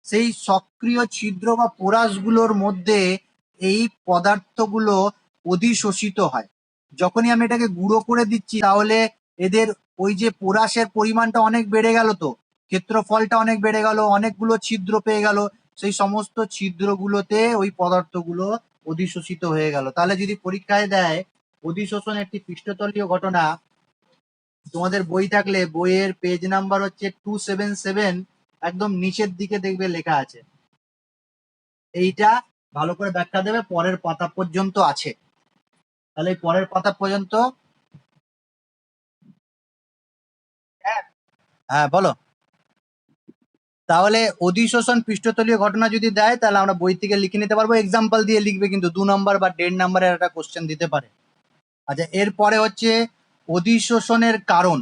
সেই সক্রিয় ছিদ্র বা পোরাসগুলোর মধ্যে এই পদার্থগুলো অধিশোষিত হয়। যখনই আমি এটাকে গুঁড়ো করে দিচ্ছি তাহলে এদের ওই যে পোরাসের পরিমাণটা অনেক বেড়ে গেল, তো ক্ষেত্রফলটা অনেক বেড়ে গেল, অনেকগুলো ছিদ্র পেয়ে গেল, সেই সমস্ত ছিদ্রগুলোতে ওই পদার্থগুলো অধিশোষিত হয়ে গেল। তাহলে যদি পরীক্ষায় দেয় অধিশোষণ একটি পৃষ্ঠতলীয় ঘটনা, তোমাদের বই থাকলে বইয়ের পেজ নাম্বার হচ্ছে 277, একদম নিচের দিকে দেখবে লেখা আছে, এইটা ভালো করে ব্যাখ্যা দেবে, পরের পাতা পর্যন্ত আছে। তাহলে এই পরের পাতা পর্যন্ত, হ্যাঁ বলো। তাহলে অধিশোষণ পৃষ্ঠতলীয় ঘটনা যদি দেয় তাহলে আমরা বই থেকে লিখে নিতে পারবো, এক্সাম্পল দিয়ে লিখবে, কিন্তু 2 নম্বর বা 1.5 নম্বরের একটা কোশ্চেন দিতে পারে। আচ্ছা, এরপরে হচ্ছে অধিশোষণের কারণ,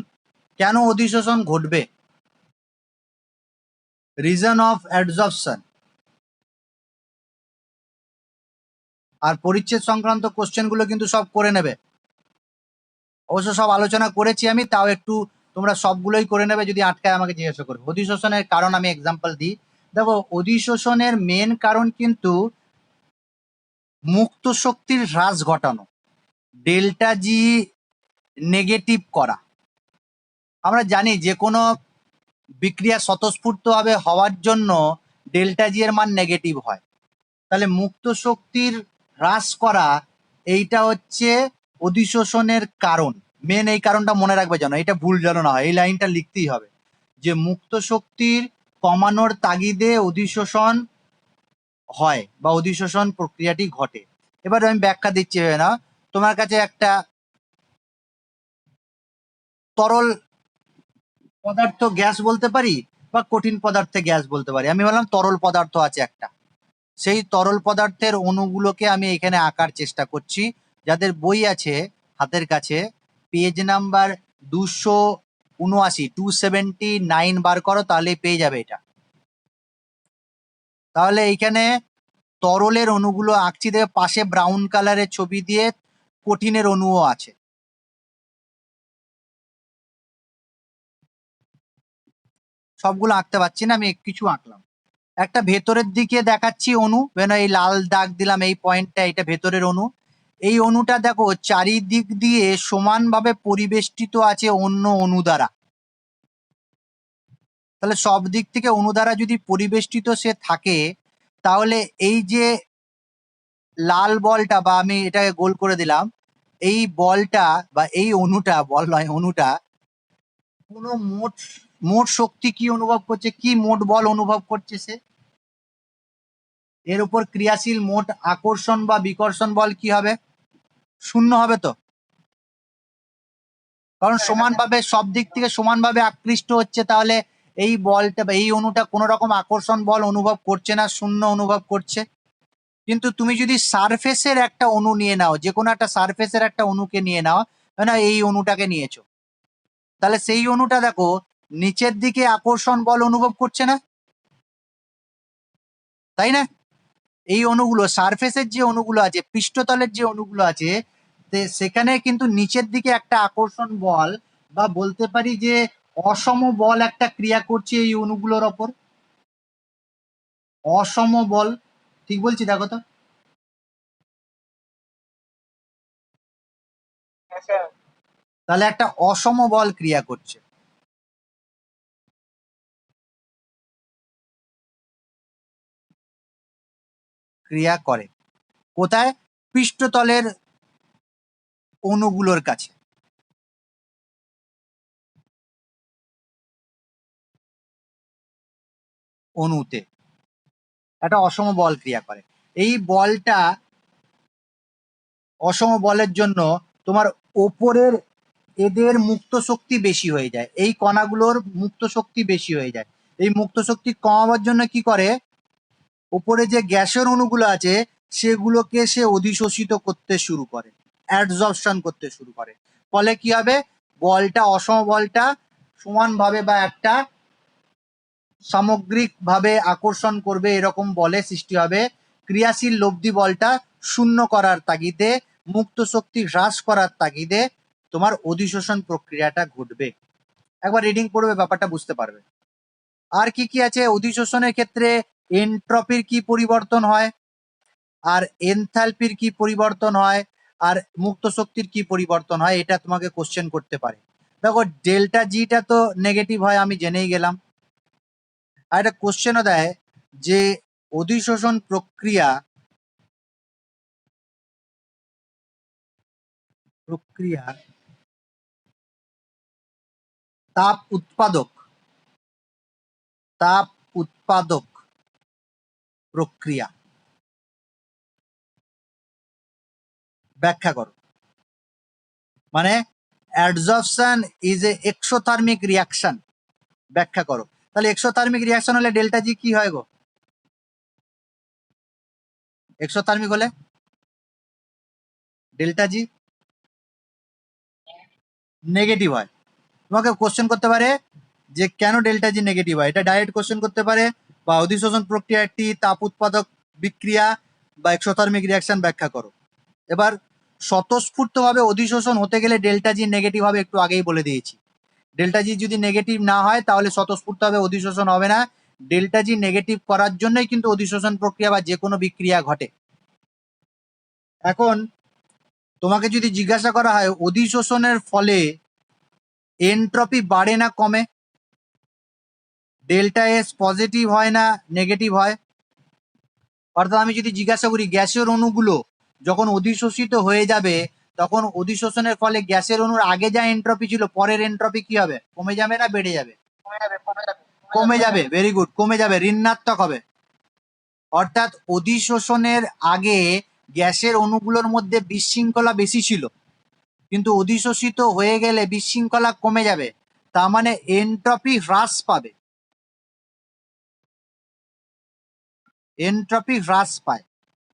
কেন অধিশোষণ ঘটবে, রিজন অফ অ্যাডজর্পশন, আর পরিচ্ছেদ সংক্রান্ত কোশ্চেন গুলো কিন্তু সব করে নেবে, অবশ্য সব আলোচনা করেছি আমি, তাও একটু তোমরা সবগুলোই করে নেবে, যদি আটকায় আমাকে জিজ্ঞাসা করবে। অধিশোষণের কারণ আমি এক্সাম্পল দিই, দেখো অধিশোষণের মেন কারণ কিন্তু মুক্ত শক্তির হ্রাস ঘটানো, ডেল্টা জি নেগেটিভ করা। আমরা জানি যে কোনো বিক্রিয়া স্বতঃস্ফূর্তভাবে হওয়ার জন্য ডেল্টা জি এর মান নেগেটিভ হয়, তাহলে মুক্ত শক্তির হ্রাস করা এইটা হচ্ছে অধিশোষণের কারণ। মেন এই কারণটা মনে রাখবে যেন এটা ভুল যেন না হয়, এই লাইনটা লিখতেই হবে, যে মুক্ত শক্তির কমানোর তাগিদে অধিশোষণ হয় বা অধিশোষণ প্রক্রিয়াটি ঘটে। এবার আমি ব্যাখ্যা দিচ্ছি না, তোমার কাছে একটা তরল পদার্থ গ্যাস বলতে পারি বা কঠিন পদার্থে গ্যাস বলতে পারি, আমি বললাম তরল পদার্থ আছে একটা, সেই তরল পদার্থের অণুগুলোকে আমি এখানে আঁকার চেষ্টা করছি। যাদের বই আছে হাতের কাছে, পেজ নাম্বার 279, 279 বার করো তাহলে পেয়ে যাবে এটা। তাহলে এইখানে তরলের অণুগুলো আঁকছি, দেখে পাশে ব্রাউন কালারের ছবি দিয়ে কঠিনের অণুও আছে। সবগুলো আঁকতে পারছি না, আমি কিছু আঁকলাম। একটা ভেতরের দিকে দেখাচ্ছি অণু, এই লাল দাগ দিলাম, এই পয়েন্টটা, এটা ভেতরের অণু। এই অণুটা দেখো চারিদিক দিয়ে সমানভাবে পরিবেষ্টিত আছে অন্য অণু দ্বারা। তাহলে সব দিক থেকে অণু দ্বারা যদি পরিবেষ্টিত সে থাকে, তাহলে এই যে লাল বলটা, বা আমি এটাকে গোল করে দিলাম, এই বলটা বা এই অণুটা, বল নয় অণুটা, কোনো মোট মোট শক্তি কি অনুভব করছে, কি মোট বল অনুভব করছে সে? এর উপর ক্রিয়াশীল মোট আকর্ষণ বা বিকর্ষণ বল কি হবে? শূন্য হবে তো, কারণ সমানভাবে সব দিক থেকে সমানভাবে আকৃষ্ট হচ্ছে। তাহলে এই বলটা বা এই অণুটা কোনো রকম আকর্ষণ বল অনুভব করছে না, শূন্য অনুভব করছে। কিন্তু তুমি যদি সারফেসের একটা অণু নিয়ে নাও, যে কোনো একটা সারফেসের একটা অণুকে নিয়ে নাও, না এই অণুটাকে নিয়েছো, তাহলে সেই অণুটা দেখো নিচের দিকে আকর্ষণ বল অনুভব করছে না, তাই না? এই অণুগুলো সারফেসের যে অণুগুলো আছে, পৃষ্ঠতলের যে অণুগুলো আছে, সেখানে কিন্তু নিচের দিকে একটা আকর্ষণ বল, বা বলতে পারি যে অসম বল একটা ক্রিয়া করছে এই অণুগুলোর ওপর। অসম বল, ঠিক বলছি? দেখো তো, তাহলে একটা অসম বল ক্রিয়া করছে। ক্রিয়া করে কোথায়? পৃষ্ঠতলের অণুগুলোর কাছে। অণুতে একটা অসম বল ক্রিয়া করে। এই বলটা, অসম বলের জন্য তোমার ওপরের এদের মুক্ত শক্তি বেশি হয়ে যায়, এই কণাগুলোর মুক্ত শক্তি বেশি হয়ে যায়। এই মুক্ত শক্তি কমাবার জন্য কি করে, উপরে যে গ্যাসের অণুগুলো আছে সেগুলোকে সে অধিশোষিত করতে শুরু করে, অ্যাডজর্পশন করতে শুরু করে। ফলে কি হবে, বলটা, অসম বলটা সমানভাবে বা একটা সামগ্রিকভাবে আকর্ষণ করবে, এরকম বলে সৃষ্টি হবে। ক্রিয়াশীল লব্ধি বলটা শূন্য করার তাগিদে, মুক্ত শক্তি হ্রাস করার তাগিদে তোমার অধিশোষণ প্রক্রিয়াটা ঘটবে। একবার রিডিং পড়বে, ব্যাপারটা বুঝতে পারবে। আর কি কি আছে অধিশোষণের ক্ষেত্রে? এন্ট্রপির কি পরিবর্তন হয়, আর এনথালপির কি পরিবর্তন হয়, আর মুক্ত শক্তির কি পরিবর্তন হয়, এটা তোমাকে কোশ্চেন করতে পারে। দেখো ডেল্টা জিটা তো নেগেটিভ হয়, আমি জেনেই গেলাম। আর একটা কোশ্চেনও দেয় যে অধিশোষণ প্রক্রিয়া তাপ উৎপাদক তাপ উৎপাদক প্রক্রিয়া ব্যাখ্যা করো। মানে অ্যাডজর্পশন ইজ এ এক্সোথার্মিক রিয়াকশন, ব্যাখ্যা করো। তাহলে এক্সোথার্মিক রিয়াকশন হলে ডেল্টা জি কি হয় গো? এক্সোথার্মিক হলে ডেল্টা জি নেগেটিভ হয়। তোমাকে কোশ্চেন করতে পারে যে কেন ডেল্টা জি নেগেটিভ হয়, এটা ডাইরেক্ট কোশ্চেন করতে পারে, বা অধিশোষণ প্রক্রিয়া একটি তাপ উৎপাদক বিক্রিয়া বা এক্সোথার্মিক রিয়াকশন, ব্যাখ্যা করো। এবার স্বতঃস্ফূর্তভাবে অধিশোষণ হতে গেলে ডেল্টা জি নেগেটিভ হবে, একটু আগেই বলে দিয়েছি। ডেল্টা জি যদি নেগেটিভ না হয় তাহলে স্বতঃস্ফূর্তভাবে অধিশোষণ হবে না। ডেল্টা জি নেগেটিভ করার জন্যই কিন্তু অধিশোষণ প্রক্রিয়া বা যে কোনো বিক্রিয়া ঘটে। এখন তোমাকে যদি জিজ্ঞাসা করা হয় অধিশোষণের ফলে এনট্রপি বাড়ে না কমে, ডেল্টা এস পজিটিভ হয় না নেগেটিভ হয়? অর্থাৎ আমি যদি জিজ্ঞাসা করি গ্যাসের অণুগুলো যখন অধিশোষিত হয়ে যাবে, তখন অধিশোষণের ফলে গ্যাসের অণুর আগে যা এনট্রপি ছিল পরের এনট্রপি কি হবে, কমে যাবে না বেড়ে যাবে? কমে যাবে। ভেরি গুড, কমে যাবে, ঋণাত্মক হবে। অর্থাৎ অধিশোষণের আগে গ্যাসের অণুগুলোর মধ্যে বিশৃঙ্খলা বেশি ছিল, কিন্তু অধিশোষিত হয়ে গেলে বিশৃঙ্খলা কমে যাবে, তার মানে এনট্রপি হ্রাস পাবে। এনট্রপি হ্রাস পায়।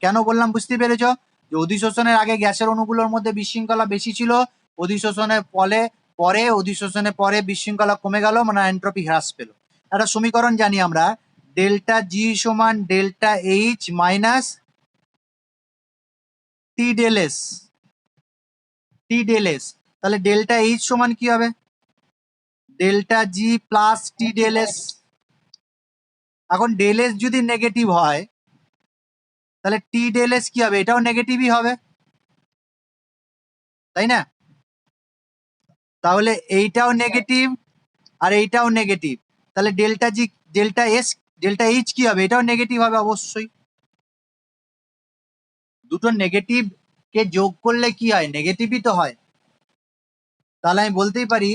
কেন বললাম বুঝতে পেরেছ? যে অধিশোষণের আগে গ্যাসের অণুগুলোর মধ্যে বিশৃঙ্খলা বেশি ছিল, অধিশোষণের ফলে পরে বিশৃঙ্খলা কমে গেল, মানে এনট্রপি হ্রাস পেল। একটা সমীকরণ জানি আমরা, ডেল্টা জি সমান ডেল্টা এইচ মাইনাস টি ডেল এস, টি ডেল এস। তাহলে ডেল্টা এইচ সমান কি হবে? ডেল্টা জি প্লাস টি ডেল এস। এখন ডেল এস যদি নেগেটিভ হয় তাহলে টি ডেল এস কি হবে? এটাও নেগেটিভই হবে, তাই না? তাহলে এইটাও নেগেটিভ আর এইটাও নেগেটিভ, তাহলে ডেল্টা জি ডেল্টা এস ডেল্টা এইচ কি হবে? এটাও নেগেটিভ হবে অবশ্যই। দুটো নেগেটিভ কে যোগ করলে কি হয়? নেগেটিভই তো হয়। তাহলে আমি বলতেই পারি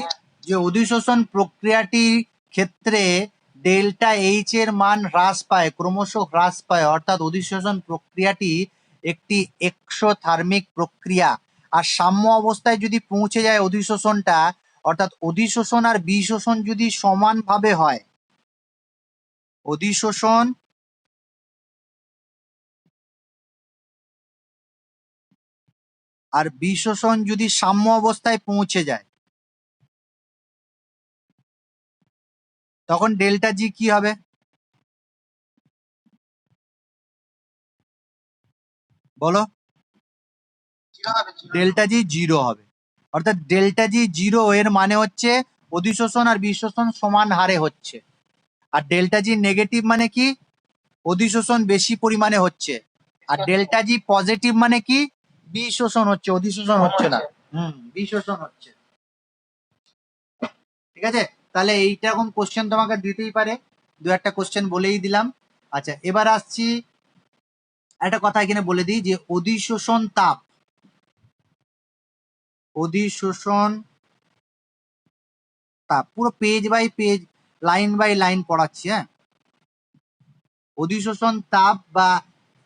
যে অধিশোষণ প্রক্রিয়াটির ক্ষেত্রে ডেল্টা এইচ এর মান হ্রাস পায়, ক্রমশ হ্রাস পায়, অর্থাৎ অধিশোষণ প্রক্রিয়াটি একটি এক্সোথার্মিক প্রক্রিয়া। আর সাম্য অবস্থায় যদি পৌঁছে যায় অধিশোষণটা, অর্থাৎ অধিশোষণ আর বিশোষণ যদি সমানভাবে হয়, অধিশোষণ আর বিশোষণ যদি সাম্য অবস্থায় পৌঁছে যায়, তখন ডেল্টা জি কি হবে? বলো। ডেল্টা জি জিরো হবে। অর্থাৎ ডেল্টা জি জিরো এর মানে হচ্ছে অধিশোষণ আর বিশোষণ সমান হারে হচ্ছে। আর ডেল্টা জি নেগেটিভ মানে কি? অধিশোষণ বেশি পরিমাণে হচ্ছে। আর ডেল্টা জি পজিটিভ মানে কি? বিশোষণ হচ্ছে, অধিশোষণ হচ্ছে না। বিশোষণ হচ্ছে। ঠিক আছে, তাহলে এইরকম কোশ্চেন তোমাকে দিতেই পারে, দু একটা কোশ্চেন বলেই দিলাম। আচ্ছা, এবার আসছি একটা কথা এখানে বলে দিই যে অধিশোষণ তাপ, অধিশোষণ তাপ পুরো page by page, line by line পড়াচ্ছি। হ্যাঁ, অধিশোষণ তাপ বা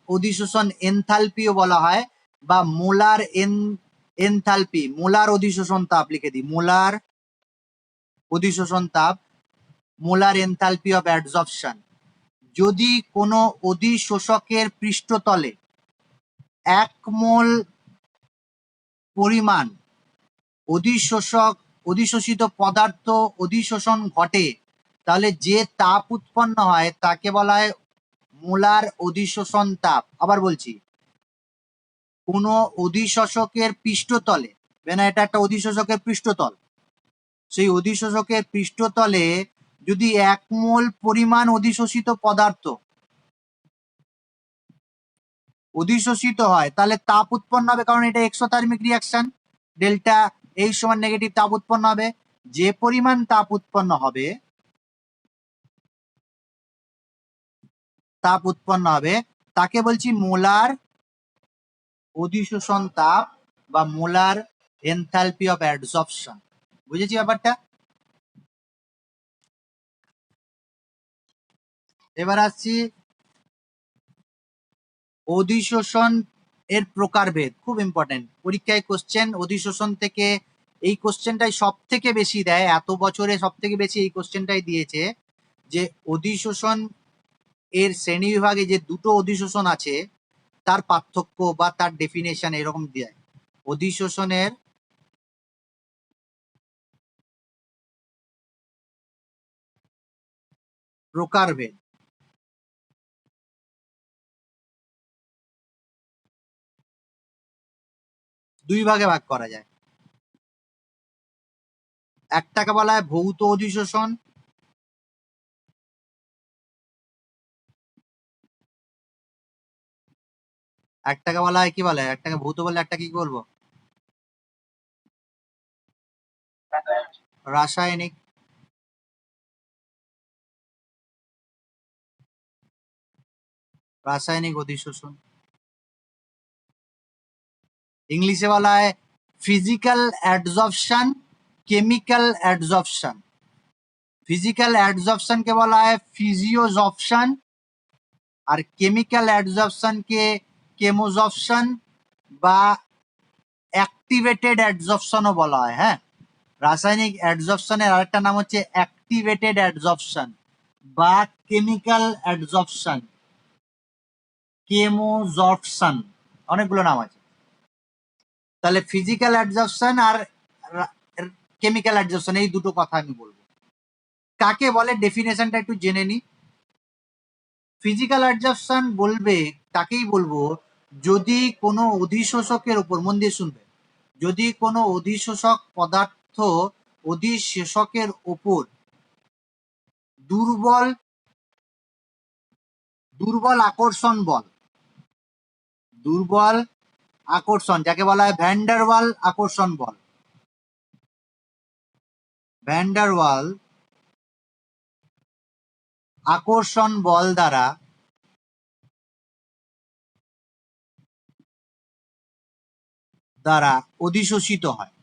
অধিশোষণ এনথালপিও বলা হয়, বা মোলার এনথালপি, মোলার অধিশোষণ তাপ লিখে দিই, মোলার অধিশোষণ তাপ, মোলার এনথালপি অফ অ্যাডসর্পশন। যদি কোনো অধিশোষকের পৃষ্ঠতলে 1 মোল পরিমাণ অধিশোষিত পদার্থ অধিশোষণ ঘটে, তাহলে যে তাপ উৎপন্ন হয় তাকে বলা হয় মোলার অধিশোষণ তাপ। আবার বলছি, কোনো অধিশোষকের পৃষ্ঠতলে, এটা একটা অধিশোষকের পৃষ্ঠতল, সেই অধিশোষকের পৃষ্ঠতলে যদি 1 মোল পরিমাণ অধিশোষিত পদার্থ অধিশোষিত হয় তাহলে তাপ উৎপন্ন হবে, কারণ এটা এক্সোথার্মিক রিয়াকশন, ডেল্টা এইচ সমান নেগেটিভ, তাপ উৎপন্ন হবে। যে পরিমাণ তাপ উৎপন্ন হবে, তাপ উৎপন্ন হবে তাকে বলছি মোলার অধিশোষণ তাপ বা মোলার এনথালপি অফ অ্যাডসর্পশন। বুঝেছি ব্যাপারটা? এবার আসছি অধিশোষণ এর প্রকারভেদ, খুব ইম্পর্টেন্ট, পরীক্ষায় কোশ্চেন অধিশোষণ থেকে এই কোশ্চেনটাই সব থেকে বেশি দেয়, এত বছরে সব থেকে বেশি এই কোশ্চেনটাই দিয়েছে যে অধিশোষণ এর শ্রেণী বিভাগে যে দুটো অধিশোষণ আছে তার পার্থক্য বা তার ডেফিনেশন এরকম দেয়। অধিশোষণের প্রকারভেদ, দুই ভাগে ভাগ করা যায়। একটাকে বলা হয় ভৌত অধিশোষণ, একটাকে বলা হয় কি বলে, একটাকে ভৌত বলে, একটা কি বলবো, রাসায়নিক। রাসায়নিক অধিশোষণ ইংলিশে বলা হয় ফিজিক্যাল অ্যাডজর্পশন, কেমিক্যাল অ্যাডজর্পশন। ফিজিক্যাল অ্যাডজর্পশনকে বলা হয় ফিজিওজর্পশন, আর কেমিক্যাল অ্যাডজর্পশনকে কেমোজর্পশন বা অ্যাক্টিভেটেড অ্যাডজর্পশনও বলা হয়। হ্যাঁ, রাসায়নিক অ্যাডজর্পশনের আরেকটা নাম হচ্ছে অ্যাক্টিভেটেড অ্যাডজর্পশন বা কেমিক্যাল অ্যাডজর্পশন, কেমোজর্পশন, অনেকগুলো নাম আছে। তাহলে ফিজিক্যাল অ্যাডজর্পশন আর কেমিক্যাল অ্যাডজর্পশন, এই দুটো কথা আমি বলবো। কাকে বলে ডেফিনেশনটা একটু জেনে নি। ফিজিক্যাল অ্যাডজাপশন বলবে তাকেই বলবো যদি কোনো অধিশোষকের উপর, মন দিয়ে শুনবে, যদি কোনো অধিশোষক পদার্থ অধিশেষকের উপর দুর্বল আকর্ষণ বল, দুর্বল আকর্ষণ যাকে বলা হয় ভ্যান্ডারওয়াল আকর্ষণ বল, ভ্যান্ডারওয়াল আকর্ষণ বল দ্বারা অধিশোষিত হয়,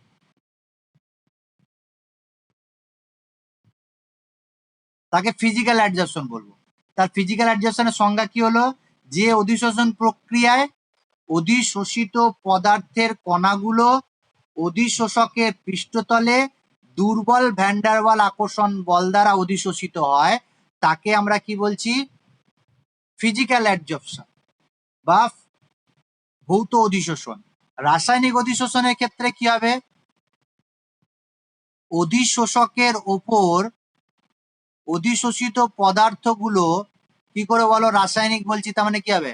তাকে ফিজিক্যাল অ্যাডজাপশন বলবো। তার ফিজিক্যাল অ্যাডজাপশনের সংজ্ঞা কি হলো? যে অধিশোষণ প্রক্রিয়ায় অধিশোষিত পদার্থের কণাগুলো অধিশোষকের পৃষ্ঠতলে দুর্বল ভ্যান্ডারওয়াল আকর্ষণ বল দ্বারা অধিশোষিত হয়, তাকে আমরা কি বলছি? ফিজিক্যাল অ্যাডজর্পশন বা ভৌত অধিশোষণ। রাসায়নিক অধিশোষণের ক্ষেত্রে কি হবে? অধিশোষকের ওপর অধিশোষিত পদার্থগুলো কি করে বলো? রাসায়নিক বলছি, তার মানে কি হবে?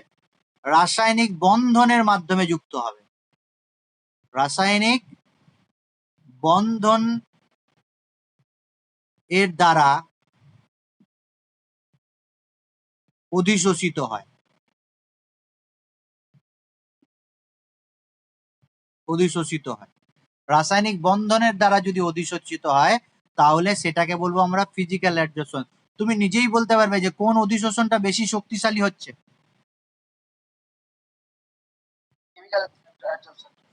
রাসায়নিক বন্ধনের মাধ্যমে যুক্ত হবে, রাসায়নিক বন্ধন এর দ্বারা অধিশোষিত হয়, অধিশোষিত হয়। রাসায়নিক বন্ধনের দ্বারা যদি অধিশোষিত হয় তাহলে সেটাকে বলবো আমরা ফিজিক্যাল অ্যাডজর্পশন। তুমি নিজেই বলতে পারবে যে কোন অধিশোষণটা বেশি শক্তিশালী হচ্ছে?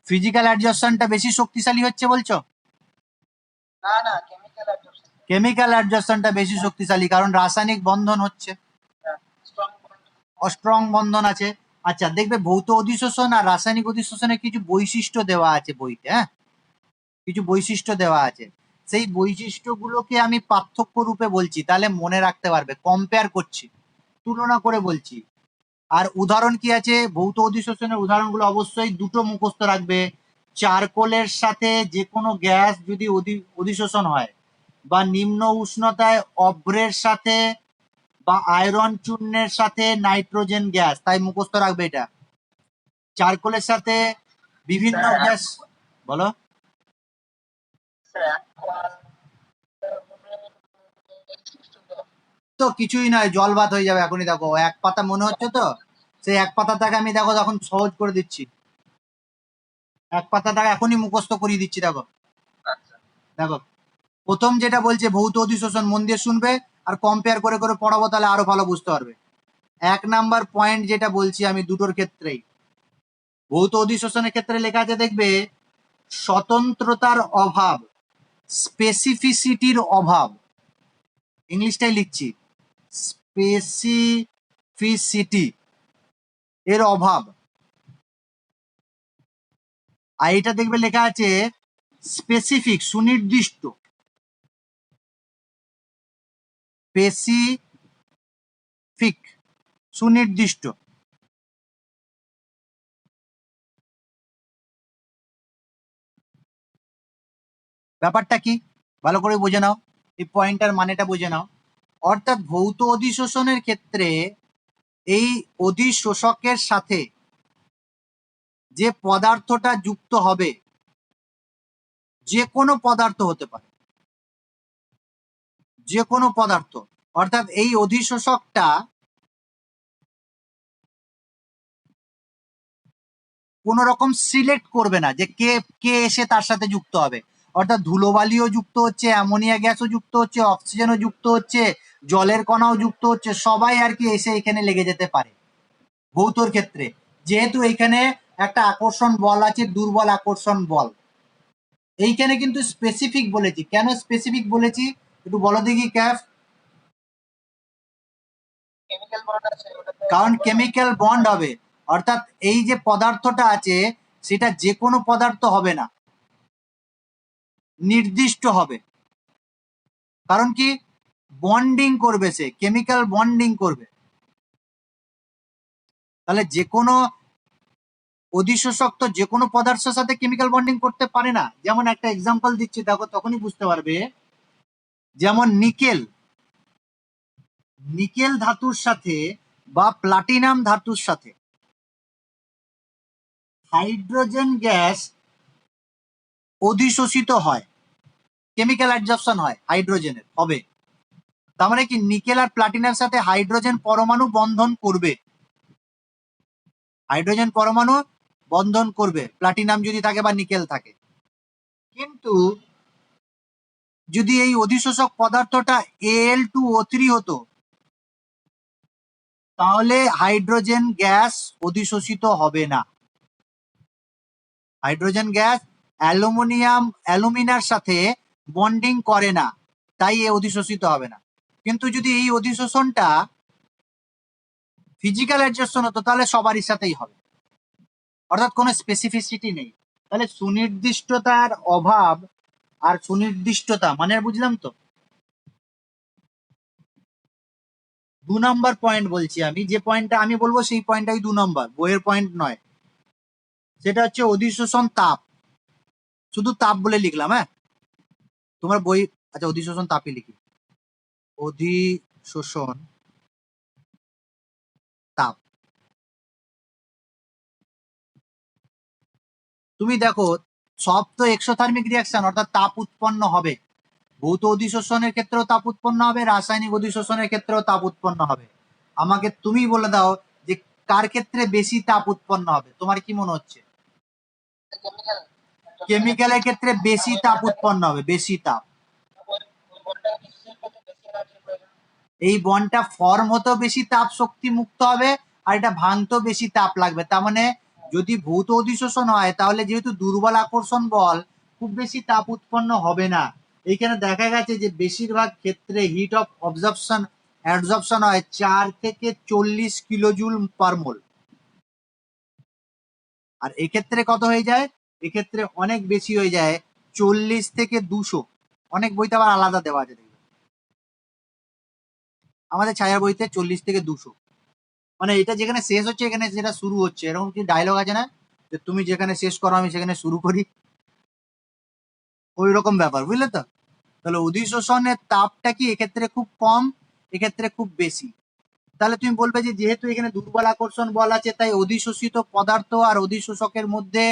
ফিজিক্যাল অ্যাডজর্পশনটা বেশি শক্তিশালী হচ্ছে বলছো? না, কেমিক্যাল অ্যাডজর্পশনটা বেশি শক্তিশালী, কারণ রাসায়নিক বন্ধন হচ্ছে, স্ট্রং বন্ধন আছে। আচ্ছা, দেখবে ভৌত অধিশোষণ আর রাসায়নিক অধিশোষণের কিছু বৈশিষ্ট্য দেওয়া আছে বইতে, হ্যাঁ, কিছু বৈশিষ্ট্য দেওয়া আছে। সেই বৈশিষ্ট্যগুলোকে আমি পার্থক্য রূপে বলছি, তাহলে মনে রাখতে পারবে। কম্পেয়ার করছি, তুলনা করে বলছি। আর উদাহরণ কি আছে? ভৌত অধিশোষণের উদাহরণগুলো অবশ্যই দুটো মুখস্থ রাখবে। চারকোলের সাথে যে কোনো গ্যাস যদি অধিশোষণ হয়, বা নিম্ন উষ্ণতায় অভ্রের সাথে বা আয়রন চূর্ণের সাথে নাইট্রোজেন গ্যাস, তাই মুখস্থ রাখবে এটা। চারকোলের সাথে বিভিন্ন গ্যাস, বলো। তো কিছুই নয়, জল ভাত হয়ে যাবে এখনই। দেখো এক পাতা মনে হচ্ছে তো, সেই এক পাতাটাকে আমি দেখো তখন সহজ করে দিচ্ছি, এক পাতাটাকে এখনই মুখস্থ করিয়ে দিচ্ছি। দেখো দেখো প্রথম যেটা বলছে ভৌত অধিশোষণ, মন দিয়ে শুনবে আর কম্পেয়ার করে করে পড়াবো, তাহলে আরো ভালো বুঝতে পারবে। এক নাম্বার পয়েন্ট যেটা বলছি আমি দুটোর ক্ষেত্রেই, ভৌত অধিশোষণের ক্ষেত্রে লেখা আছে দেখবে স্বতন্ত্রতার অভাব, স্পেসিফিসিটির অভাব, ইংলিশটাই লিখছি, স্পেসিফিসিটি এর অভাব। আর এটা দেখবে লেখা আছে স্পেসিফিক, সুনির্দিষ্ট, স্পেসিফিক সুনির্দিষ্ট। ব্যাপারটা কি ভালো করে বুঝে নাও, এই পয়েন্টার মানেটা বুঝে নাও। অর্থাৎ ভৌত অধিশোষণের ক্ষেত্রে এই অধিশোষকের সাথে যে পদার্থটা যুক্ত হবে, যে কোনো পদার্থ হতে পারে, যে কোনো পদার্থ, অর্থাৎ এই অধিশোষকটা কোন রকম সিলেক্ট করবে না যে কে কে এসে তার সাথে যুক্ত হবে। অর্থাৎ ধুলোবালিও যুক্ত হচ্ছে, অ্যামোনিয়া গ্যাসও যুক্ত হচ্ছে, অক্সিজেনও যুক্ত হচ্ছে, জলের কণাও যুক্ত হচ্ছে, সবাই আর কি এসে এখানে লেগে যেতে পারে ভৌতর ক্ষেত্রে। যেহেতু এইখানে একটা আকর্ষণ বল আছে, দুর্বল আকর্ষণ বল। এইখানে কিন্তু স্পেসিফিক বলেছি, কেন স্পেসিফিক বলেছি একটু বলো দেখি ক্যাফ। কারণ কেমিক্যাল বন্ড হবে, অর্থাৎ এই যে পদার্থটা আছে সেটা যে কোনো পদার্থ হবে না, নির্দিষ্ট হবে। কারণ কি? বন্ডিং করবে, সে কেমিক্যাল বন্ডিং করবে। তাহলে যে কোনো অধিশোষক তো যে কোনো পদার্থের সাথে কেমিক্যাল বন্ডিং করতে পারে না। যেমন একটা এক্সাম্পল দিচ্ছি, দেখো তখনই বুঝতে পারবে। যেমন নিকেল, নিকেল ধাতুর সাথে বা প্লাটিনাম ধাতুর সাথে হাইড্রোজেন গ্যাস অধিশোষিত হয়, কেমিক্যাল অ্যাডজর্পশন হয় হাইড্রোজেনের হবে। তার মানে কি নিকেল আর প্লাটিনামের সাথে হাইড্রোজেন পরমাণু বন্ধন করবে, হাইড্রোজেন পরমাণু বন্ধন করবে প্লাটিনাম যদি থাকে বা নিকেল থাকে। কিন্তু যদি এই অধিশোষক পদার্থটা Al2O3 হতো তাহলে হাইড্রোজেন গ্যাস অধিশোষিত হবে না। হাইড্রোজেন গ্যাস অ্যালুমিনার সাথে বন্ডিং করে না, তাই এ অধিশোষিত হবে না। কিন্তু যদি এই অধিশোষণটা ফিজিক্যাল অ্যাডজাস্টন হতো তাহলে সবারই সাথেই হবে, অর্থাৎ কোনো স্পেসিফিসিটি নেই। তাহলে সুনির্দিষ্টতার অভাব আর সুনির্দিষ্টতা মানে বুঝলাম তো। 2 নম্বর পয়েন্ট বলছি আমি, যে পয়েন্টটা আমি বলবো সেই পয়েন্টটাই 2 নম্বর, বইয়ের পয়েন্ট নয়। সেটা হচ্ছে অধিশোষণ তাপ, শুধু তাপ বলে লিখলাম। হ্যাঁ, তোমার বই, আচ্ছা অধিশোষণ তাপই লিখি, অধিশোষণ তাপ। তুমি দেখো সব তো এক্সোথার্মিক রিয়াকশন, অর্থাৎ তাপ উৎপন্ন হবে। ভৌত অধিশোষণের ক্ষেত্রেও তাপ উৎপন্ন হবে, রাসায়নিক অধিশোষণের ক্ষেত্রেও তাপ উৎপন্ন হবে। আমাকে তুমি বলে দাও যে কার ক্ষেত্রে বেশি তাপ উৎপন্ন হবে, তোমার কি মনে হচ্ছে? কেমিক্যালের ক্ষেত্রে বেশি তাপ উৎপন্ন হবে, বেশি তাপ। এই বন্ডটা ফর্ম হতেও বেশি তাপ শক্তি মুক্ত হবে, আর এটা ভাঙতেও বেশি তাপ লাগবে। তার মানে যদি ভৌত অধিশোষণ হয় তাহলে যেহেতু দুর্বল আকর্ষণ বল, খুব বেশি তাপ উৎপন্ন হবে না। এইখানে দেখা গেছে যে বেশিরভাগ ক্ষেত্রে হিট অফ অ্যাডজর্পশন হয় 4 থেকে 40 কিলোজুল পার মোল। আর এক্ষেত্রে কত হয়ে যায়? এক্ষেত্রে অনেক বেশি হয়ে যায়, 40 থেকে 200। অনেক বইতে আবার আলাদা দেওয়া আছে, আমাদের ছায়ার বইতে 40 থেকে 200। মানে এটা যেখানে শেষ হচ্ছে এখানে যেটা শুরু হচ্ছে, এরকম কি ডায়লগ আছে না, যে তুমি যেখানে শেষ করো আমি সেখানে শুরু করি, ওই রকম ব্যাপার, বুঝলে তো। তাহলে অধিশোষণের তাপটা কি এক্ষেত্রে খুব কম, এক্ষেত্রে খুব বেশি। তাহলে তুমি বলবে যে যেহেতু এখানে দুর্বল আকর্ষণ বল আছে তাই অধিশোষিত পদার্থ আর অধিশোষকের মধ্যে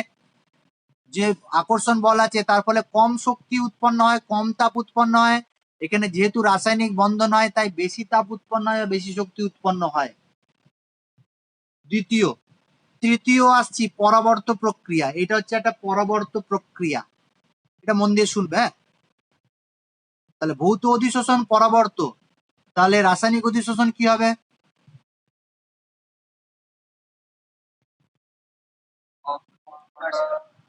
যে আকর্ষণ বল আছে তার ফলে কম শক্তি উৎপন্ন হয়, কম তাপ উৎপন্ন হয়। এখানে যেহেতু রাসায়নিক বন্ধন হয় তাই বেশি তাপ উৎপন্ন হয়, বেশি শক্তি উৎপন্ন হয়। দ্বিতীয়, তৃতীয় আসছি পরাবর্ত প্রক্রিয়া। এটা হচ্ছে একটা পরাবর্ত প্রক্রিয়া, এটা মন দিয়ে শুনবে। হ্যাঁ, তাহলে ভৌত অধিশোষণ পরাবর্ত, তাহলে রাসায়নিক অধিশোষণ কি হবে?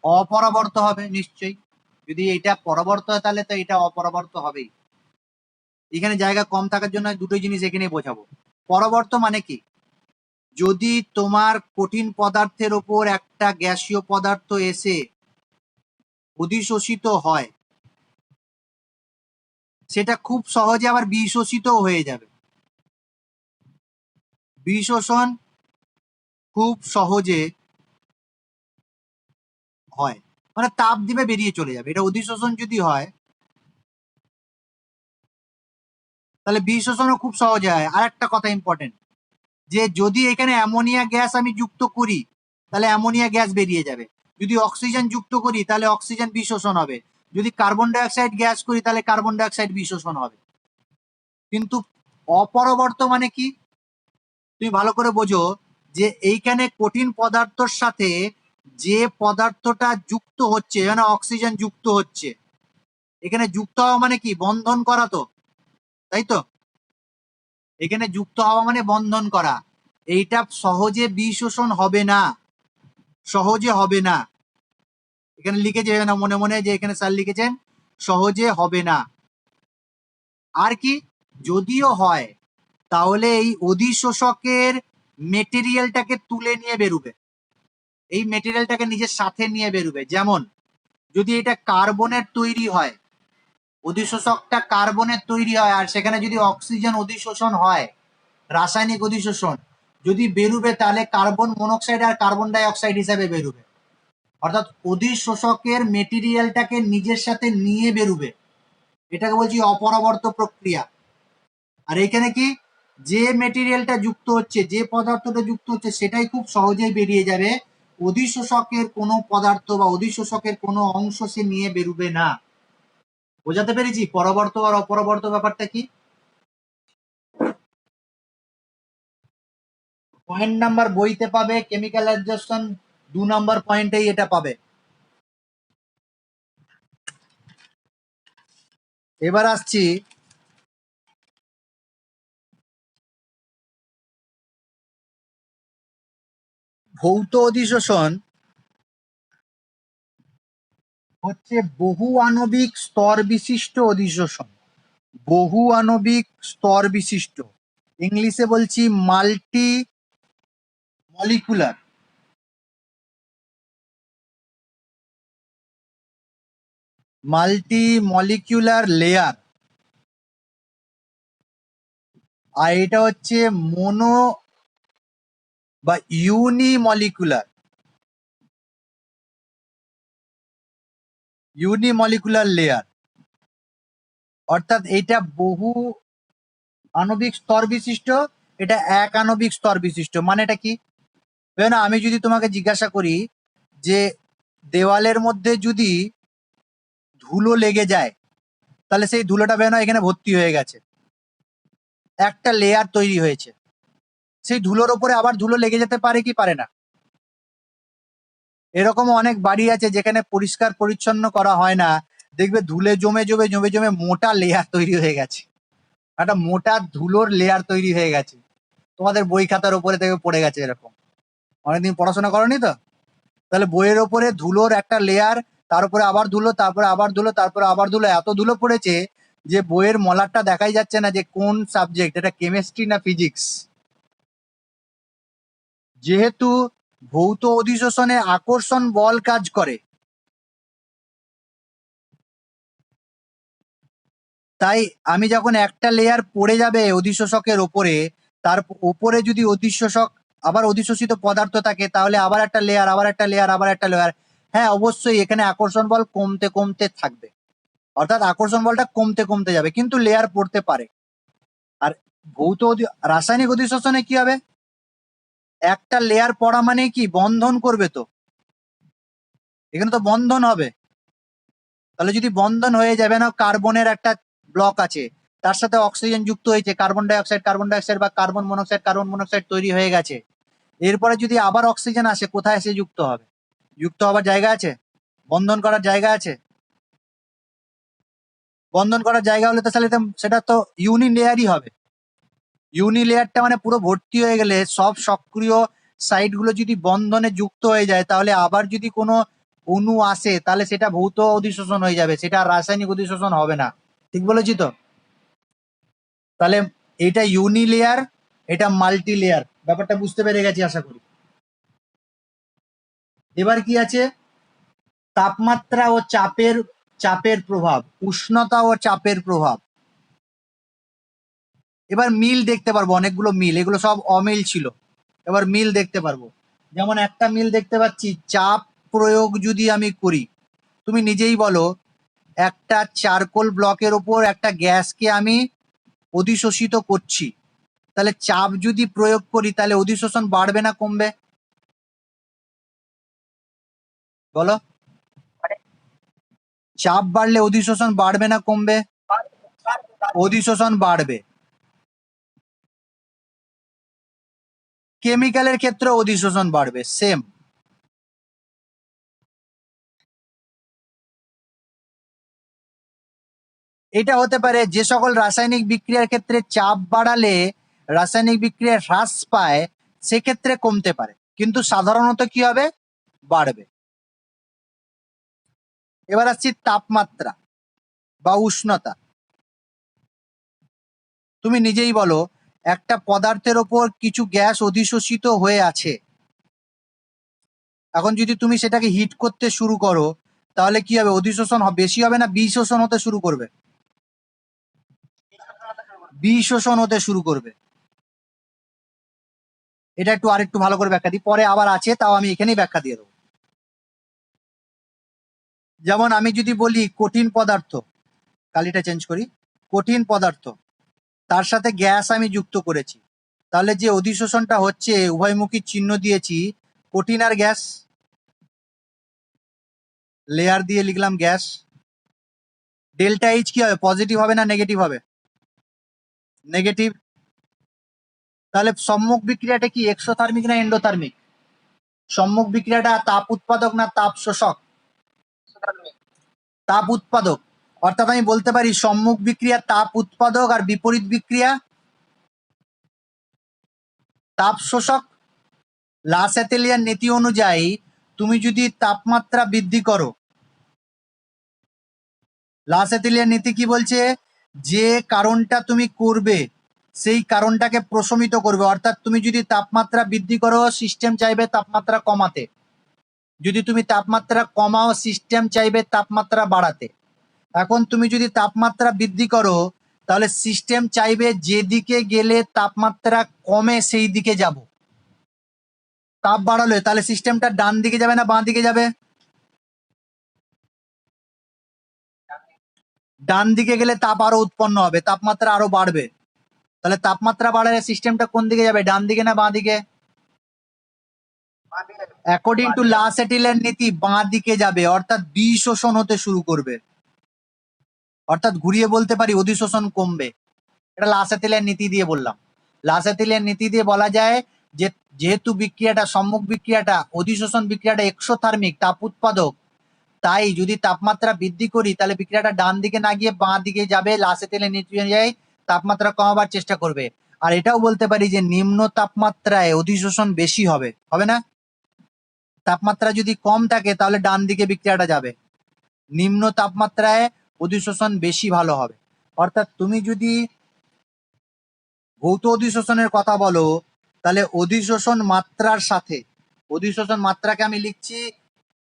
অপরাবর্ত হবে নিশ্চয়ই। যদি এটা পরাবর্ত হয় তাহলে তো এটা অপরাবর্ত হবেই। এখানে জায়গা কম থাকার জন্য দুটোই জিনিস এখানে বোঝাবো। পরাবর্ত মানে কি, যদি তোমার কঠিন পদার্থের ওপর একটা গ্যাসীয় পদার্থ এসে অধিশোষিত হয়, সেটা খুব সহজে আবার বিশোষিত হয়ে যাবে। বিশোষণ খুব সহজে হয়, মানে তাপ দিবে বেরিয়ে চলে যাবে। এটা অধিশোষণ যদি হয় তাহলে বিশোষণও খুব সহজে হয়। আর একটা কথা ইম্পর্টেন্ট, যে যদি এখানে অ্যামোনিয়া গ্যাস আমি যুক্ত করি তাহলে অ্যামোনিয়া গ্যাস বেরিয়ে যাবে, যদি অক্সিজেন যুক্ত করি তাহলে অক্সিজেন বিশোষণ হবে, যদি কার্বন ডাইঅক্সাইড গ্যাস করি তাহলে কার্বন ডাইঅক্সাইড বিশোষণ হবে। কিন্তু অপরবর্ত মানে কি, তুমি ভালো করে বোঝো, যে এইখানে কঠিন পদার্থর সাথে যে পদার্থটা যুক্ত হচ্ছে, মানে অক্সিজেন যুক্ত হচ্ছে, এখানে যুক্ত হওয়া মানে কি, বন্ধন করা, তো তাই তো। এখানে যুক্ত হওয়া মানে বন্ধন করা। এইটা সহজে বিশোষণ হবে না, সহজে হবে না। এখানে লিখেছে না মনে মনে, যে এখানে স্যার লিখেছেন সহজে হবে না। আর কি, যদিও হয় তাহলে এই অধিশোষকের মেটেরিয়ালটাকে তুলে নিয়ে বেরোবে, এই মেটেরিয়ালটাকে নিজের সাথে নিয়ে বেরোবে। যেমন যদি এটা কার্বনের তৈরি হয়, অধিশোষকটা কার্বনের তৈরি হয়, আর সেখানে যদি অক্সিজেন অধিশোষণ হয়, রাসায়নিক অধিশোষণ যদি বেরোবে তাহলে কার্বন মনোক্সাইড আর কার্বন ডাই অক্সাইড হিসাবে বেরোবে। অর্থাৎ অধিশোষকের মেটেরিয়ালটাকে নিজের সাথে নিয়ে বেরোবে, এটাকে বলছি অপরাবর্ত প্রক্রিয়া। আর এখানে কি, যে মেটেরিয়ালটা যুক্ত হচ্ছে, যে পদার্থটা যুক্ত হচ্ছে সেটাই খুব সহজেই বেরিয়ে যাবে। অধিশোষকের কোনো পদার্থ বা অধিশোষকের কোনো অংশ সে নিয়ে বেরোবে না। বোঝাতে পেরেছি পরবর্ত আর অপরবর্ত ব্যাপারটা কি? পয়েন্ট নাম্বার বইতে পাবে, কেমিক্যাল অ্যাডজর্পশন 2 নাম্বার পয়েন্টেই এটা পাবে। এবার আসছি ভৌত অধিশোষণ হচ্ছে বহু আণবিক স্তর বিশিষ্ট অধিশোষণ। বহু আণবিক স্তর বিশিষ্ট, ইংলিশে বলছি multi molecular. Multi molecular layer. আর এটা হচ্ছে মোনো বা ইউনিমলিকুলার লেয়ার। অর্থাৎ এটা বহু আণবিক স্তর বিশিষ্ট, এটা এক আণবিক স্তর বিশিষ্ট। মানে এটা কি? না, আমি যদি তোমাকে জিজ্ঞাসা করি যে দেওয়ালের মধ্যে যদি ধুলো লেগে যায়, তাহলে সেই ধুলোটা বের হয় এখানে ভর্তি হয়ে গেছে, একটা লেয়ার তৈরি হয়েছে। সেই ধুলোর ওপরে আবার ধুলো লেগে যেতে পারে কি পারে না? এরকম অনেক বাড়ি আছে যেখানে পরিষ্কার পরিচ্ছন্ন করা হয় না, দেখবে ধুলে জমে জমে জমে জমে মোটা লেয়ার তৈরি হয়ে গেছে, একটা মোটা ধুলোর লেয়ার তৈরি হয়ে গেছে। তোমাদের বই খাতার উপরে থেকে পড়ে গেছে এরকম। অনেকদিন পড়াশোনা করনি তো? তাহলে বইয়ের ওপরে ধুলোর একটা লেয়ার, তার উপরে আবার ধুলো, তারপরে আবার ধুলো, তারপরে আবার ধুলো, এত ধুলো পড়েছে যে বইয়ের মলাটটা দেখাই যাচ্ছে না যে কোন সাবজেক্ট, এটা কেমিস্ট্রি না ফিজিক্স। যেহেতু ভৌত অধিশোষণে আকর্ষণ বল কাজ করে, তাই আমি যখন একটা লেয়ার পড়ে যাবে অধিশোষকের ওপরে, তার ওপরে যদি অধিশোষক আবার অধিশোষিত পদার্থ থাকে, তাহলে আবার একটা লেয়ার, আবার একটা লেয়ার, আবার একটা লেয়ার। হ্যাঁ, অবশ্যই এখানে আকর্ষণ বল কমতে কমতে থাকবে, অর্থাৎ আকর্ষণ বলটা কমতে কমতে যাবে, কিন্তু লেয়ার পড়তে পারে। আর রাসায়নিক অধিশোষণে কি হবে? একটা লেয়ার পড়া মানে কি বন্ধন করবে, তো এখানে তো বন্ধন হবে। তাহলে যদি বন্ধন হয়ে যাবে, না কার্বনের একটা ব্লক আছে, তার সাথে অক্সিজেন যুক্ত হয়েছে, কার্বন ডাইঅক্সাইড বা কার্বন মনোক্সাইড তৈরি হয়ে গেছে। এরপরে যদি আবার অক্সিজেন আসে, কোথায় এসে যুক্ত হবে? যুক্ত হবার জায়গা আছে? বন্ধন করার জায়গা আছে? বন্ধন করার জায়গা হলে তো তাহলে সেটা তো ইউনি লেয়ারই হবে। ইউনি লেয়ারটা মানে পুরো ভর্তি হয়ে গেলে, সব সক্রিয় সাইড গুলো যদি বন্ধনে যুক্ত হয়ে যায়, তাহলে আবার যদি কোনো অণু আসে, তাহলে সেটা ভৌত অধিশোষণ হয়ে যাবে, সেটা আর রাসায়নিক অধিশোষণ হবে না। ঠিক বলেছি তো? তাহলে এটা ইউনি লেয়ার, এটা মাল্টি লেয়ার, ব্যাপারটা বুঝতে পেরে গেছি আশা করি। এবার কি আছে? তাপমাত্রা ও চাপের প্রভাব, উষ্ণতা ও চাপের প্রভাব। এবার মিল দেখতে পারবো, অনেকগুলো মিল, এগুলো সব অমিল ছিল, এবার মিল দেখতে পারবো। যেমন একটা মিল দেখতে পাচ্ছি, চাপ প্রয়োগ যদি আমি করি, তুমি নিজেই বলো, একটা চারকোল ব্লকের ওপর একটা গ্যাসকে আমি অধিশোষিত করছি, তাহলে চাপ যদি প্রয়োগ করি, তাহলে অধিশোষণ বাড়বে না কমবে? বলো, চাপ বাড়লে অধিশোষণ বাড়বে না কমবে? অধিশোষণ বাড়বে। কেমিক্যালের ক্ষেত্রে অধিশোষণ বাড়বে, সেম। এটা হতে পারে যে সকল রাসায়নিক বিক্রিয়ার ক্ষেত্রে চাপ বাড়ালে রাসায়নিক বিক্রিয়া হ্রাস পায়, সেক্ষেত্রে কমতে পারে, কিন্তু সাধারণত কি হবে? বাড়বে। এবার আসছি তাপমাত্রা বা উষ্ণতা। তুমি নিজেই বলো, একটা পদার্থের ওপর কিছু গ্যাস অধিশোষিত হয়ে আছে, এখন যদি তুমি সেটাকে হিট করতে শুরু করো, তাহলে কি হবে? অধিশোষণ বেশি হবে না বিশোষণ হতে শুরু করবে? বিশোষণ হতে শুরু করবে। এটা আরেকটু ভালো করে ব্যাখ্যা দিই, পরে আবার আছে, তাও আমি এখানেই ব্যাখ্যা দিয়ে দেবো। যেমন আমি যদি বলি কঠিন পদার্থ, কালিটা চেঞ্জ করি, কঠিন পদার্থ, তার সাথে গ্যাস আমি যুক্ত করেছি, তাহলে যে অধিশোষণটা হচ্ছে উভয়মুখী চিহ্ন দিয়েছি, কঠিন আর গ্যাস, লেয়ার দিয়ে লিখলাম গ্যাস। ডেল্টা এইচ কি হবে, পজিটিভ হবে না নেগেটিভ হবে? নেগেটিভ। তাহলে সম্মুখ বিক্রিয়াটা কি এক্সোথার্মিক না এন্ডোথার্মিক? সম্মুখ বিক্রিয়াটা তাপ উৎপাদক না তাপ শোষক? তাপ উৎপাদক। অর্থাৎ আমি বলতে পারি সম্মুখ বিক্রিয়া তাপ উৎপাদক আর বিপরীত বিক্রিয়া তাপ শোষক। লাসেটেলিয়ার নীতি অনুযায়ী তুমি যদি তাপমাত্রা বৃদ্ধি করো, লাসেটেলিয়ার নীতি কি বলছে, যে কারণটা তুমি করবে সেই কারণটাকে প্রশমিত করবে। অর্থাৎ তুমি যদি তাপমাত্রা বৃদ্ধি করো, সিস্টেম চাইবে তাপমাত্রা কমাতে, যদি তুমি তাপমাত্রা কমাও, সিস্টেম চাইবে তাপমাত্রা বাড়াতে। এখন তুমি যদি তাপমাত্রা বৃদ্ধি করো, তাহলে সিস্টেম চাইবে যেদিকে গেলে তাপমাত্রা কমে সেই দিকে যাব। তাপ বাড়ালে তাহলে সিস্টেমটা ডান দিকে যাবে না বাঁ দিকে যাবে? ডান দিকে গেলে তাপ আরো উৎপন্ন হবে, তাপমাত্রা আরো বাড়বে। তাহলে তাপমাত্রা বাড়ালে সিস্টেমটা কোন দিকে যাবে, ডান দিকে না বাঁ দিকে? অ্যাকর্ডিং টু লাসেটেলিয়ার নীতি বাঁ দিকে যাবে, অর্থাৎ বিশোষণ হতে শুরু করবে। অর্থাৎ ঘুরিয়ে বলতে পারি অধিশোষণ কমবে। এটা লাসেটেলিয়ার নীতি দিয়ে বললাম। লাসেটেলিয়ার নীতি দিয়ে বলা যায় যে যেহেতু বিক্রিয়াটা সম্মুখ বিক্রিয়াটা অধিশোষণ বিক্রিয়াটা এক্সোথার্মিক তাপ উৎপাদক, তাই যদি তাপমাত্রা বৃদ্ধি করি তাহলে বিক্রিয়াটা ডান দিকে না গিয়ে বাঁ দিকে যাবে। লাসেটেলিয়ার নীতি অনুযায়ী তাপমাত্রা কমাবার চেষ্টা করবে। আর এটাও বলতে পারি যে নিম্ন তাপমাত্রায় অধিশোষণ বেশি হবে, হবে না? তাপমাত্রা যদি কম থাকে তাহলে ডান দিকে বিক্রিয়াটা যাবে, নিম্ন তাপমাত্রায় অধিশোষণ বেশি ভালো হবে। অর্থাৎ তুমি যদি ভৌত অধিশোষণের কথা বলো, তাহলে অধিশোষণ মাত্রার সাথে, অধিশোষণ মাত্রাকে আমি লিখছি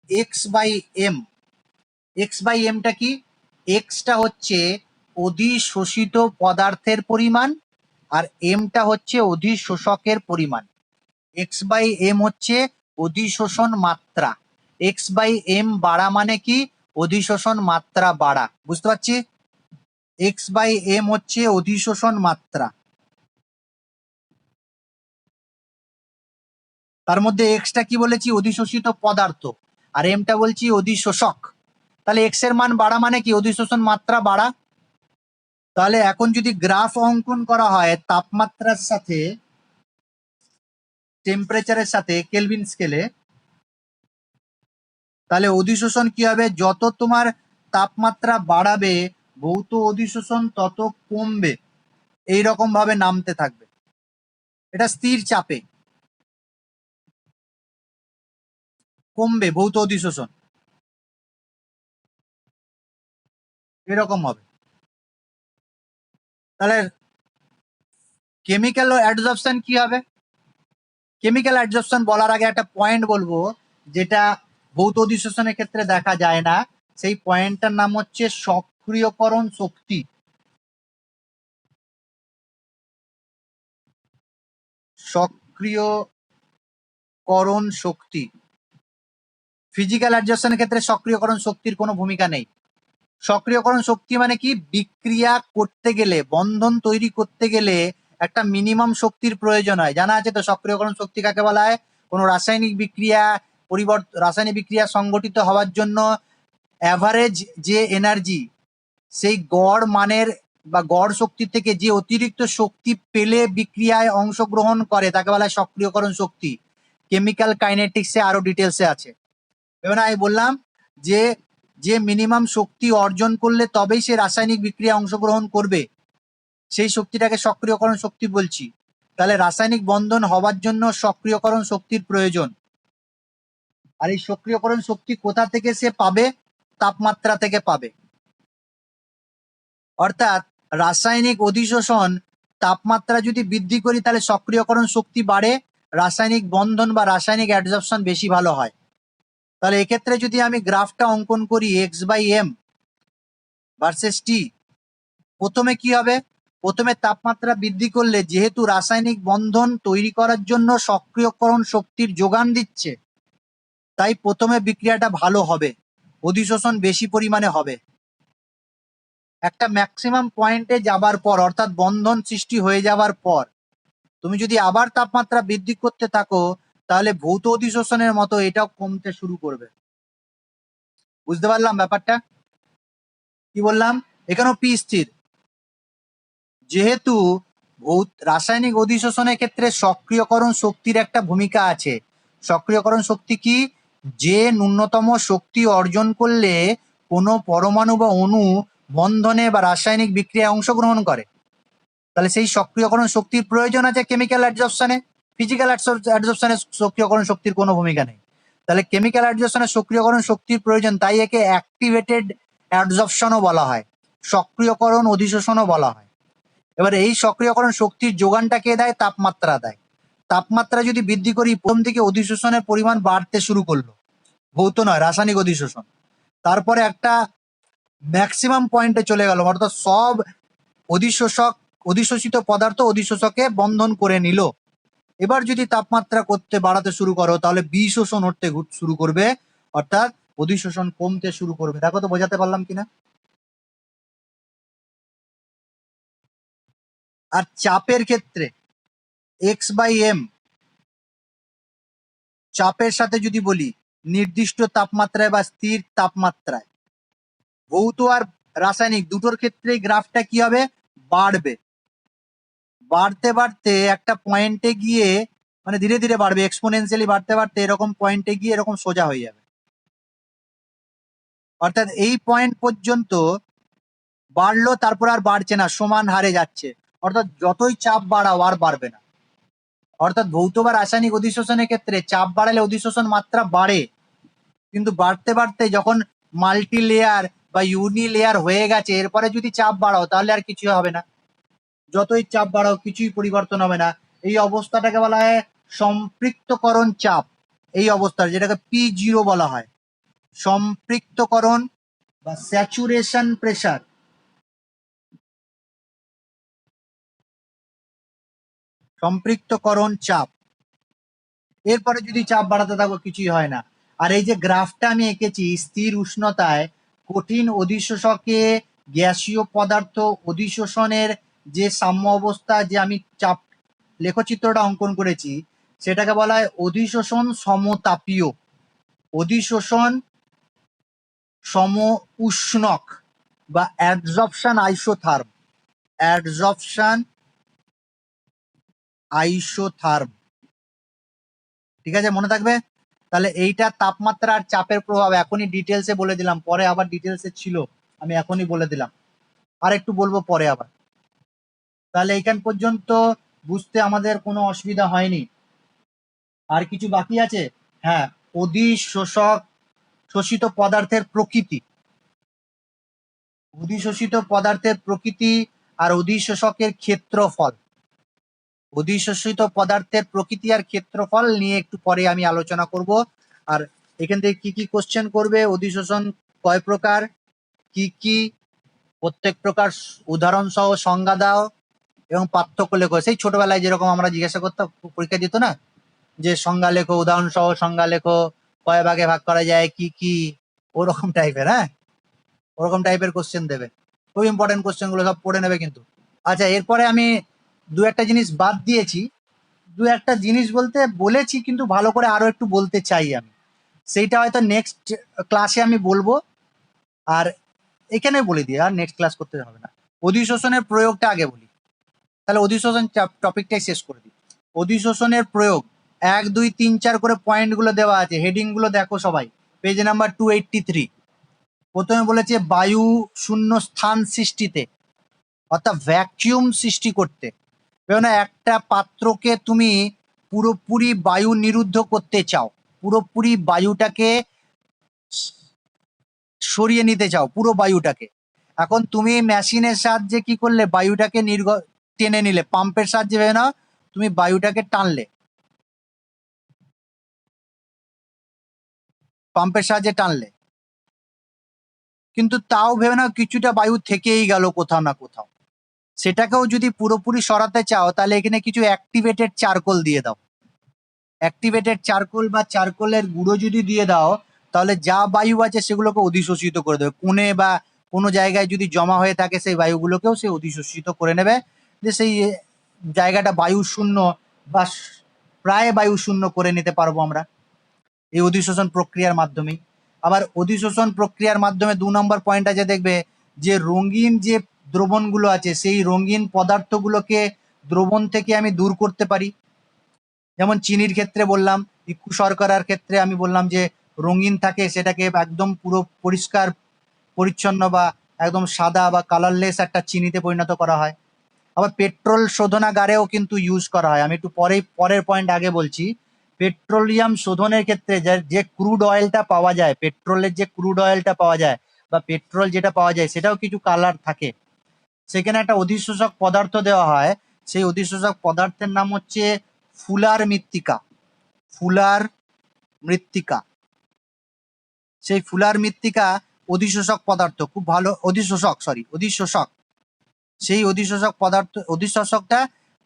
x by M. X by এমটা কি? এক্সটা হচ্ছে অধিশোষিত পদার্থের পরিমাণ আর এমটা হচ্ছে অধিশোষকের পরিমাণ। এক্স বাই এম হচ্ছে অধিশোষণ মাত্রা। এক্স বাই এম বাড়া মানে কি? অধিশোষণ মাত্রা বাড়া। বুঝতে পারছি? এক্স বাই এম হচ্ছে অধিশোষণ মাত্রা। তার মধ্যে এক্সটা কি বলেছি, অধিশোষিত পদার্থ, আর এমটা বলছি অধিশোষক। তাহলে এক্স এর মান বাড়া মানে কি? অধিশোষণ মাত্রা বাড়া। তাহলে এখন যদি গ্রাফ অঙ্কন করা হয় তাপমাত্রার সাথে টেম্পারেচারের সাথে কেলভিন স্কেলে, তাহলে অধিশোষণ কি হবে? যত তোমার তাপমাত্রা বাড়াবে ভৌত অধিশোষণ তত কমবে, এইরকম ভাবে নামতে থাকবে। এটা স্থির চাপে কমবে ভৌত অধিশোষণ, এরকম হবে। তাহলে কেমিক্যাল অ্যাডজর্পশন কি হবে? কেমিক্যাল অ্যাডজর্পশন বলার আগে একটা পয়েন্ট বলবো, যেটা ভৌত অধিশোষণের ক্ষেত্রে দেখা যায় না। সেই পয়েন্টটার নাম হচ্ছে সক্রিয়করণ শক্তি। সক্রিয়করণ শক্তি। ফিজিক্যাল অ্যাডজর্পশনের ক্ষেত্রে সক্রিয়করণ শক্তির কোনো ভূমিকা নেই। সক্রিয়করণ শক্তি মানে কি? বিক্রিয়া করতে গেলে, বন্ধন তৈরি করতে গেলে একটা মিনিমাম শক্তির প্রয়োজন হয়। জানা আছে তো সক্রিয়করণ শক্তি কাকে বলা হয়? কোনো রাসায়নিক বিক্রিয়া রাসায়নিক বিক্রিয়া সংগঠিত হওয়ার জন্য অ্যাভারেজ যে এনার্জি, সেই গড় মানের বা গড় শক্তি থেকে যে অতিরিক্ত শক্তি পেলে বিক্রিয়ায় অংশগ্রহণ করে তাকে বলা হয় সক্রিয়করণ শক্তি। কেমিক্যাল কাইনেটিক্সে আরো ডিটেলসে আছে। এবার আমি বললাম যে যে মিনিমাম শক্তি অর্জন করলে তবেই সে রাসায়নিক বিক্রিয়া অংশগ্রহণ করবে, সেই শক্তিটাকে সক্রিয়করণ শক্তি বলছি। তাহলে রাসায়নিক বন্ধন হওয়ার জন্য সক্রিয়করণ শক্তির প্রয়োজন। আর এই সক্রিয়করণ শক্তি কোথা থেকে সে পাবে? তাপমাত্রা থেকে পাবে। অর্থাৎ রাসায়নিক অধিশোষণ তাপমাত্রা যদি বৃদ্ধি করি তাহলে সক্রিয়করণ শক্তি বাড়ে, রাসায়নিক বন্ধন বা রাসায়নিক অ্যাডজর্পশন বেশি ভালো হয়। তাহলে এক্ষেত্রে যদি আমি গ্রাফটা অঙ্কন করি X by M versus T, প্রথমে কি হবে? প্রথমে তাপমাত্রা বৃদ্ধি করলে যেহেতু রাসায়নিক বন্ধন তৈরি করার জন্য সক্রিয়করণ শক্তির যোগান দিচ্ছে, তাই প্রথমে বিক্রিয়াটা ভালো হবে, অধিশোষণ বেশি পরিমাণে হবে। একটা ম্যাক্সিমাম পয়েন্টে যাবার পর, অর্থাৎ বন্ধন সৃষ্টি হয়ে যাবার পর তুমি যদি আবার তাপমাত্রা বৃদ্ধি করতে থাকো, তাহলে ভৌত অধিশোষণের মতো এটাও কমতে শুরু করবে। বুঝতে পারলাম ব্যাপারটা? কি বললাম? এখানেও পি স্থির। যেহেতু রাসায়নিক অধিশোষণের ক্ষেত্রে সক্রিয়করণ শক্তির একটা ভূমিকা আছে। সক্রিয়করণ শক্তি কি? যে ন্যূনতম শক্তি অর্জন করলে কোনো পরমাণু বা অণু বন্ধনে বা রাসায়নিক বিক্রিয়ায় অংশগ্রহণ করে, তাহলে সেই সক্রিয়করণ শক্তির প্রয়োজন আছে কেমিক্যাল অ্যাডজর্পশনে। ফিজিক্যাল অ্যাডজর্পশনে সক্রিয়করণ শক্তির কোনো ভূমিকা নেই। তাহলে কেমিক্যাল অ্যাডজর্পশনে সক্রিয়করণ শক্তির প্রয়োজন, তাই একে অ্যাক্টিভেটেড অ্যাডজর্পশনও বলা হয়, সক্রিয়করণ অধিশোষণও বলা হয়। এবার এই সক্রিয়করণ শক্তির যোগানটা কে দেয়? তাপমাত্রা দেয়। তাপমাত্রা যদি বৃদ্ধি করি, প্রথম দিকে অধিশোষণের পরিমাণ বাড়তে শুরু করলো, ভৌত নয় রাসায়নিক অধিশোষণ। তারপরে একটা ম্যাক্সিমাম পয়েন্টে চলে গেল, অর্থাৎ সব অধিশোষিত পদার্থ অধিশোষকে বন্ধন করে নিল। এবার যদি তাপমাত্রা বাড়াতে শুরু করো, তাহলে বিশোষণ উঠতে শুরু করবে, অর্থাৎ অধিশোষণ কমতে শুরু করবে। দেখো তো বোঝাতে পারলাম কিনা? আর চাপের ক্ষেত্রে x/m, চাপের সাথে যদি বলি নির্দিষ্ট তাপমাত্রায় বা স্থির তাপমাত্রায়, ভৌত আর রাসায়নিক দুটোর ক্ষেত্রেই গ্রাফটা কি হবে? বাড়বে। বাড়তে বাড়তে একটা পয়েন্টে গিয়ে, মানে ধীরে ধীরে বাড়বে, এক্সপোনেনশিয়ালি বাড়তে বাড়তে এরকম পয়েন্টে গিয়ে এরকম সোজা হয়ে যাবে। অর্থাৎ এই পয়েন্ট পর্যন্ত বাড়লো, তারপর আর বাড়ছে না, সমান হারে যাচ্ছে। অর্থাৎ যতই চাপ বাড়াও আর বাড়বে না। অর্থাৎ ভৌত বা রাসায়নিক অধিশোষণের ক্ষেত্রে চাপ বাড়ালে অধিশোষণ মাত্রা বাড়ে, কিন্তু বাড়তে বাড়তে যখন মাল্টি লেয়ার বা ইউনি লেয়ার হয়ে গেছে, এরপরে যদি চাপ বাড়াও তাহলে আর কিছু হবে না। যতই চাপ বাড়াও কিছুই পরিবর্তন হবে না। এই অবস্থাটাকে বলা হয় সম্পৃক্তকরণ চাপ। এই অবস্থার, যেটাকে P0 বলা হয়, সম্পৃক্তকরণ বা স্যাচুরেশন প্রেসার। সম্পৃক্তকরণ চাপ। এরপরে যদি চাপ বাড়াতে থাকো কিছুই হয় না। আর এই যে গ্রাফটা আমি এঁকেছি, স্থির উষ্ণতায় কঠিন অধিশোষকে গ্যাসীয় পদার্থ অধিশোষণের যে সাম্য অবস্থা, যে আমি চাপ লেখচিত্রটা অঙ্কন করেছি, সেটাকে বলা হয় অধিশোষণ সমতাপীয়, অধিশোষণ সম উষ্ণক বা অ্যাডজর্পশন আইসোথার্ম। অ্যাডজর্পশন আইসোথার্ম, ঠিক আছে, মনে থাকবে। তাহলে এইটা তাপমাত্রা আর চাপের প্রভাব এখনই ডিটেলসে বলে দিলাম, পরে আবার ডিটেলসে ছিল, আমি এখনই বলে দিলাম, আর একটু বলবো পরে আবার। তাহলে এইখান পর্যন্ত বুঝতে আমাদের কোনো অসুবিধা হয়নি? আর কিছু বাকি আছে? হ্যাঁ, অধিশোষক শোষিত পদার্থের প্রকৃতি, অধিশোষিত পদার্থের প্রকৃতি আর অধিশোষকের ক্ষেত্রফল। অধিশোষিত পদার্থের প্রকৃতি আর ক্ষেত্রফল নিয়ে একটু পরে আমি আলোচনা করব। আর এখান থেকে কি কি কোশ্চেন করবে, অধিশোষণ কয় প্রকার, কি কি, প্রত্যেক প্রকার উদাহরণ সহ সংজ্ঞা দাও এবং পার্থক্য লেখো। সেই ছোটবেলায় যেরকম আমরা জিজ্ঞাসা করতাম, পরীক্ষা দিত না, যে সংজ্ঞা লেখো, উদাহরণ সহ সংজ্ঞা লেখো, কয় ভাগে ভাগ করা যায়, কি কি, ওরকম টাইপের। হ্যাঁ, ওরকম টাইপের কোশ্চেন দেবে, খুব ইম্পর্টেন্ট কোশ্চেন গুলো সব পড়ে নেবে কিন্তু। আচ্ছা, এরপরে আমি দু একটা জিনিস বাদ দিয়েছি, দু একটা জিনিস বলতে বলেছি, কিন্তু ভালো করে আরো একটু বলতে চাই আমি, সেইটা হয়তো নেক্সট ক্লাসে আমি বলবো। আর এখানে বলে দিই, আর নেক্সট ক্লাস করতে হবে না। অধিশোষণের প্রয়োগটা আগে বলি, তাহলে অধিশোষণ টপিকটাই শেষ করে দিই। অধিশোষণের প্রয়োগ 1, 2, 3, 4 করে পয়েন্ট গুলো দেওয়া আছে, হেডিং গুলো দেখো সবাই, পেজ নাম্বার 283। প্রথমে বলেছে বায়ু শূন্য স্থান সৃষ্টিতে, অর্থাৎ ভ্যাকিউম সৃষ্টি করতে। একটা পাত্রকে তুমি পুরোপুরি বায়ু নিরুদ্ধ করতে চাও, পুরোপুরি বায়ুটাকে সরিয়ে নিতে চাও, পুরো বায়ুটাকে। এখন তুমি মেশিনের সাহায্যে কি করলে, বায়ুটাকে টেনে নিলে, পাম্পের সাহায্যে ভেবে নাও তুমি বায়ুটাকে টানলে, পাম্পের সাহায্যে টানলে, কিন্তু তাও ভেবে নাও কিছুটা বায়ু থেকেই গেল কোথাও না কোথাও। সেটাকেও যদি পুরোপুরি সরাতে চাও, তাহলে এখানে কিছু অ্যাক্টিভেটেড চারকোল দিয়ে দাও। অ্যাক্টিভেটেড চারকোল বা চারকোলের গুঁড়ো যদি দিয়ে দাও, তাহলে যা বায়ু আছে সেগুলোকে অধিশোষিত করে দেবে, কোণে বা কোনো জায়গায় যদি জমা হয়ে থাকে সেই বায়ুগুলোকেও সে অধিশোষিত করে নেবে, যে সেই জায়গাটা বায়ু শূন্য বা প্রায় বায়ু শূন্য করে নিতে পারবো আমরা এই অধিশোষণ প্রক্রিয়ার মাধ্যমেই। আবার অধিশোষণ প্রক্রিয়ার মাধ্যমে 2 নম্বর পয়েন্ট আছে, দেখবে যে রঙিন যে দ্রবণগুলো আছে সেই রঙিন পদার্থগুলোকে দ্রবণ থেকে আমি দূর করতে পারি। যেমন চিনির ক্ষেত্রে বললাম, ইক্ষু শর্করার ক্ষেত্রে আমি বললাম যে রঙিন থাকে, সেটাকে একদম পুরো পরিষ্কার পরিচ্ছন্ন বা একদম সাদা বা কালারলেস একটা চিনিতে পরিণত করা হয়। আবার পেট্রোল শোধনাগারেও কিন্তু ইউজ করা হয়। আমি একটু পরের পয়েন্ট আগে বলছি। পেট্রোলিয়াম শোধনের ক্ষেত্রে যে ক্রুড অয়েলটা পাওয়া যায়, পেট্রোলের যে ক্রুড অয়েলটা পাওয়া যায় বা পেট্রোল যেটা পাওয়া যায়, সেটাও কিছু কালার থাকে। সেখানে একটা অধিশোষক পদার্থ দেওয়া হয়, সেই অধিশোষক পদার্থের নাম হচ্ছে ফুলার মৃত্তিকা। ফুলার মৃত্তিকা, সেই ফুলার মৃত্তিকা অধিশোষক পদার্থ, খুব ভালো অধিশোষক। সেই অধিশোষকটা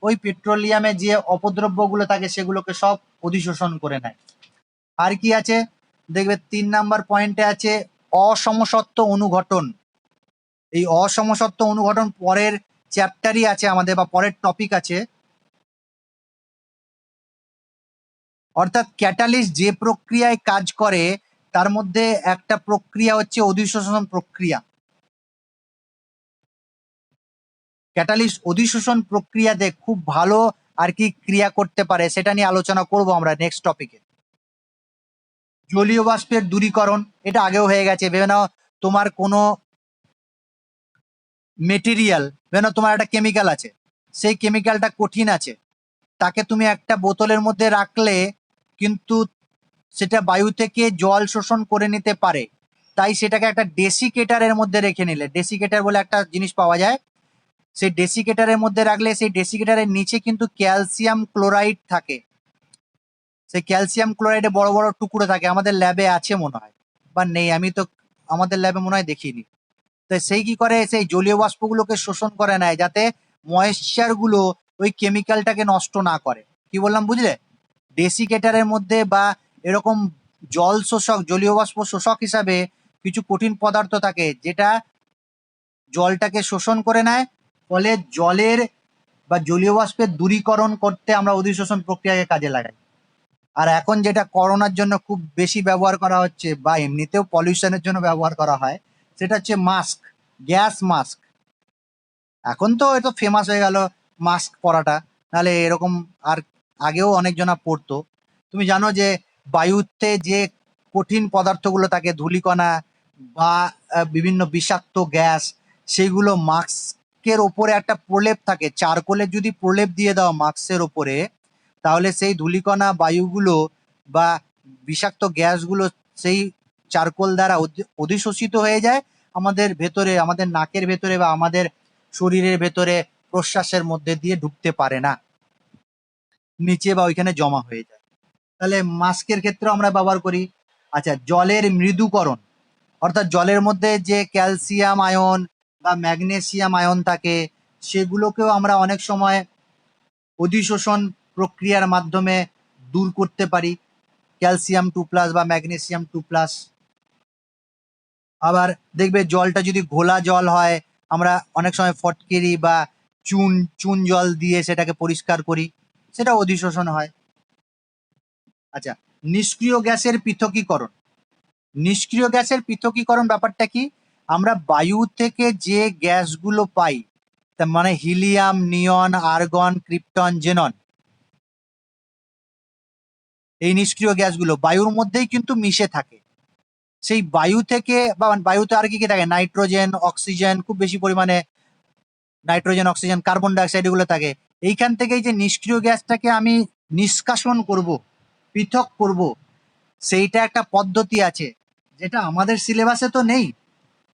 ওই পেট্রোলিয়ামে যে অপদ্রব্যগুলো থাকে সেগুলোকে সব অধিশোষণ করে নেয়। আর কি আছে দেখবে 3 নাম্বার পয়েন্টে আছে অসমসত্ব অনুঘটন। এই অসমসত্ব অনুঘটন পরের চ্যাপ্টারই আছে আমাদের, বা পরের টপিক আছে। অর্থাৎ ক্যাটালিস্ট যে প্রক্রিয়ায় কাজ করে তার মধ্যে একটা প্রক্রিয়া হচ্ছে অধিশোষণ প্রক্রিয়া। ক্যাটালিস্ট অধিশোষণ প্রক্রিয়াতে খুব ভালো আর কি ক্রিয়া করতে পারে, সেটা নিয়ে আলোচনা করব আমরা নেক্সট টপিকে। জলীয় বাষ্পের দূরীকরণ, এটা আগেও হয়ে গেছে। ভেবে নাও তোমার কোনো মেটেরিয়াল, ভেবে নাও তোমার একটা কেমিক্যাল আছে, সেই কেমিক্যালটা কঠিন আছে, তাকে তুমি একটা বোতলের মধ্যে রাখলে কিন্তু সেটা বায়ু থেকে জল শোষণ করে নিতে পারে, তাই সেটাকে একটা ডেসিকেটারের মধ্যে রেখে নিলে, ডেসিকেটার বলে একটা জিনিস পাওয়া যায়, সেই ডেসিকেটারের মধ্যে রাখলে সেই ডেসিকেটারের নিচে কিন্তু ক্যালসিয়াম ক্লোরাইড থাকে। সেই ক্যালসিয়াম ক্লোরাইডে বড় বড় টুকরো থাকে, আমাদের ল্যাবে আছে মনে হয়, বা নেই, আমি তো আমাদের ল্যাবে মনে হয় দেখিনি। তো সেই কি করে, সেই জলীয় বাষ্পগুলোকে শোষণ করে নেয় যাতে ময়েশ্চার গুলো ওই কেমিক্যালটাকে নষ্ট না করে। কি বললাম বুঝলে? ডেসিকেটারের মধ্যে বা এরকম জল শোষক, জলীয় বাষ্প শোষক হিসাবে কিছু কঠিন পদার্থ থাকে যেটা জলটাকে শোষণ করে নেয়, ফলে জলের বা জলীয় বাষ্পের দূরীকরণ করতে আমরা অধিশোষণ প্রক্রিয়াকে কাজে লাগাই। আর এখন যেটা করোনার জন্য খুব বেশি ব্যবহার করা হচ্ছে বা এমনিতেও পলিউশনের জন্য ব্যবহার করা হয়, সেটা হচ্ছে মাস্ক, গ্যাস মাস্ক। এখন তো এটা ফেমাস হয়ে গেল মাস্ক পরাটা, নাহলে এরকম আর আগেও অনেকজনা পরতো। তুমি জানো যে বায়ুতে যে কঠিন পদার্থগুলো থাকে, ধূলিকণা বা বিভিন্ন বিষাক্ত গ্যাস, সেইগুলো মাস্কের ওপরে একটা প্রলেপ থাকে, চারকোলের যদি প্রলেপ দিয়ে দাও মাস্কের ওপরে, তাহলে সেই ধূলিকণা বায়ুগুলো বা বিষাক্ত গ্যাসগুলো সেই চারকোল দ্বারা অধিশোষিত হয়ে যায় আমাদের ভেতরে, আমাদের নাকের ভেতরে বা আমাদের শরীরের ভেতরে প্রশ্বাসের মধ্যে দিয়ে ঢুকতে পারে না, নিচে বা ওইখানে জমা হয়ে যায়। তাহলে মাস্কের ক্ষেত্রে আমরা ব্যবহার করি। আচ্ছা, জলের মৃদুকরণ, অর্থাৎ জলের মধ্যে যে ক্যালসিয়াম আয়ন বা ম্যাগনেসিয়াম আয়ন থাকে সেগুলোকেও আমরা অনেক সময় অধিশোষণ প্রক্রিয়ার মাধ্যমে দূর করতে পারি, ক্যালসিয়াম 2+ বা ম্যাগনেসিয়াম 2+। আবার দেখবে জলটা যদি ঘোলা জল হয়, আমরা অনেক সময় ফটকিরি বা চুন জল দিয়ে সেটাকে পরিষ্কার করি, সেটা অধিশোষণ হয়। আচ্ছা, নিষ্ক্রিয় গ্যাসের পৃথকীকরণ। নিষ্ক্রিয় গ্যাসের পৃথকীকরণ ব্যাপারটা কি, আমরা বায়ু থেকে যে গ্যাসগুলো পাই, তার মানে হিলিয়াম, নিয়ন, আর্গন, ক্রিপ্টন, জেনন, এই নিষ্ক্রিয় গ্যাসগুলো বায়ুর মধ্যেই কিন্তু মিশে থাকে। সেই বায়ু থেকে, বা বায়ুতে আর কি কি থাকে, নাইট্রোজেন, অক্সিজেন, খুব বেশি পরিমাণে নাইট্রোজেন, অক্সিজেন, কার্বন ডাইঅক্সাইড এগুলো থাকে। এইখান থেকেই যে নিষ্ক্রিয় গ্যাসটাকে আমি নিষ্কাশন করব, পৃথক করব, সেইটা একটা পদ্ধতি আছে, যেটা আমাদের সিলেবাসে তো নেই,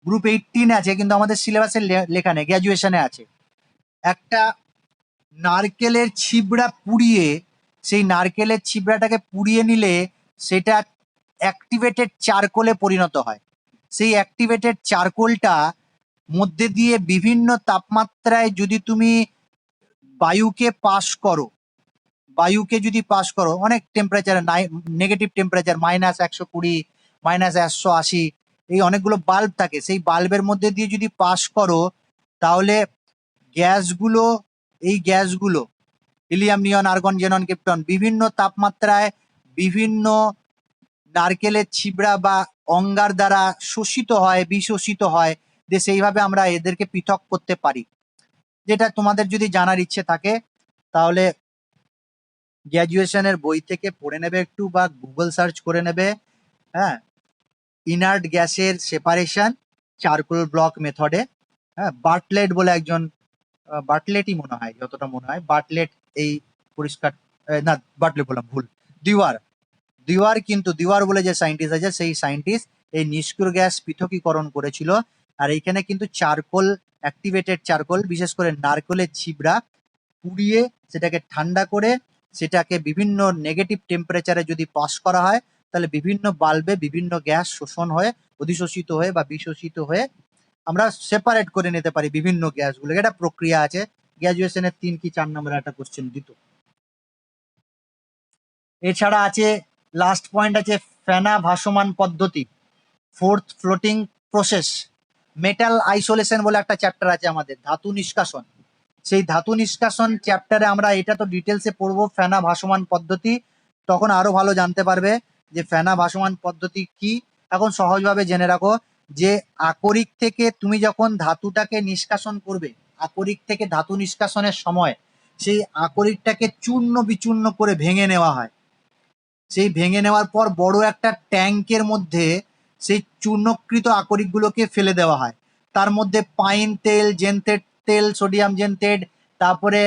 গ্রুপ 18 আছে কিন্তু আমাদের সিলেবাসে লেখা নেই, গ্র্যাজুয়েশনে আছে। একটা নারকেলের ছিবড়া পুড়িয়ে, সেই নারকেলের ছিবড়াটাকে পুড়িয়ে নিলে সেটা অ্যাক্টিভেটেড চারকোলে পরিণত হয়। সেই অ্যাক্টিভেটেড চারকোলটা মধ্যে দিয়ে বিভিন্ন তাপমাত্রায় যদি তুমি বায়ুকে পাস করো, বায়ুকে যদি পাস করো অনেক টেম্পারেচার, নেগেটিভ টেম্পারেচার, -120, -180, এই অনেকগুলো বাল্ব থাকে, সেই বাল্বের মধ্যে দিয়ে যদি পাস করো তাহলে গ্যাসগুলো, এই গ্যাসগুলো হিলিয়াম, নিয়ন, আর্গন, জেনন, ক্রিপ্টন বিভিন্ন তাপমাত্রায় বিভিন্ন নারকেলের ছিবড়া বা অঙ্গার দ্বারা শোষিত হয়, বিশোষিত হয়, যে সেইভাবে আমরা এদেরকে পৃথক করতে পারি। যেটা তোমাদের যদি জানার ইচ্ছে থাকে তাহলে গ্র্যাজুয়েশনের বই থেকে পড়ে নেবে একটু, বা গুগল সার্চ করে নেবে। হ্যাঁ, ইনার্ট গ্যাসের সেপারেশন চারকোল ব্লক মেথডে। হ্যাঁ, বার্টলেট বলে একজন, বার্টলেটই মনে হয়, যতটা মনে হয় বার্টলেট এই পরিষ্কার, না বার্টলেট বললাম, ভুল, দিওয়ার, কিন্তু দিওয়ার বলে যে সায়েন্টিস্ট আছে, সেই সায়েন্টিস্ট এই নিষ্ক্রিয় গ্যাস পৃথকীকরণ করেছিল। আর এইখানে কিন্তু চারকোল, অ্যাক্টিভেটেড চারকোল, বিশেষ করে নারকেলের ছিবড়া পুড়িয়ে সেটাকে ঠান্ডা করে সেটাকে বিভিন্ন নেগেটিভ টেম্পারেচারে যদি পাস করা হয় তাহলে বিভিন্ন বাল্বে বিভিন্ন গ্যাস শোষণ হয়ে, অধিশোষিত হয়ে বা বিশোষিত হয়ে আমরা সেপারেট করে নিতে পারি বিভিন্ন গ্যাসগুলো। এটা প্রক্রিয়া আছে। গ্র্যাজুয়েশনের 3 কি 4 নম্বরের একটা কোশ্চেন দিত। এছাড়া আছে লাস্ট পয়েন্ট আছে ফেনা ভাসমান পদ্ধতি, fourth floating process, metal isolation বলে একটা চ্যাপ্টার আছে আমাদের, ধাতু নিষ্কাশন। সেই ধাতু নিষ্কাশন চ্যাপ্টারে আমরা এটা তো ডিটেলসে পড়বো ফেনা ভাসমান পদ্ধতি, তখন আরো ভালো জানতে পারবে যে ফেনা ভাসমান পদ্ধতি কি। এখন সহজভাবে জেনে রাখো যে আকরিক থেকে তুমি যখন ধাতুটাকে নিষ্কাশন করবে, আকরিক থেকে ধাতু নিষ্কাশনের সময় সেই আকরিকটাকে চূর্ণ বিচূর্ণ করে ভেঙে নেওয়া হয়। সেই ভেঙে নেওয়ার পর বড় একটা ট্যাঙ্কের মধ্যে সেই চূর্ণকৃত আকরিকগুলোকে ফেলে দেওয়া হয়। তার মধ্যে পাইন তেল, জেনথেট তেল, সোডিয়াম জেনথেট, তারপরে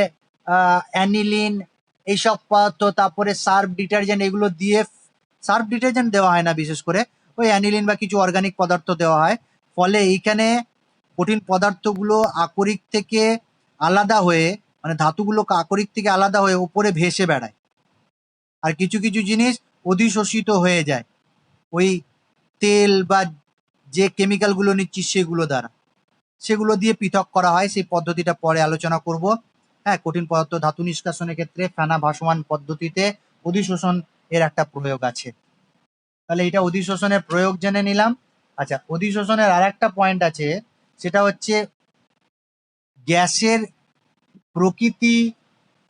অ্যানিলিন, এইসব পদার্থ, তারপরে সার্ফ ডিটারজেন্ট, এগুলো দিয়ে, সার্ফ ডিটারজেন্ট দেওয়া হয় না, বিশেষ করে ওই অ্যানিলিন বা কিছু অর্গানিক পদার্থ দেওয়া হয়। ফলে এইখানে কঠিন পদার্থগুলো আকরিক থেকে আলাদা হয়ে, মানে ধাতুগুলো আকরিক থেকে আলাদা হয়ে উপরে ভেসে বেড়ায়। আর কিছু কিছু জিনিস অধিশোষিত হয়ে যায় ওই তেল বা যে কেমিক্যালগুলো নিচ্ছি সেগুলো দ্বারা, সেগুলো দিয়ে পৃথক করা হয়। সেই পদ্ধতিটা পরে আলোচনা করব। হ্যাঁ, কঠিন পদার্থ ধাতু নিষ্কাশনের ক্ষেত্রে ফেনা ভাসমান পদ্ধতিতে অধিশোষণ এর একটা প্রয়োগ আছে। তাহলে এটা অধিশোষণের প্রয়োগ জেনে নিলাম। আচ্ছা, অধিশোষণের আর একটা পয়েন্ট আছে, সেটা হচ্ছে গ্যাসের প্রকৃতি,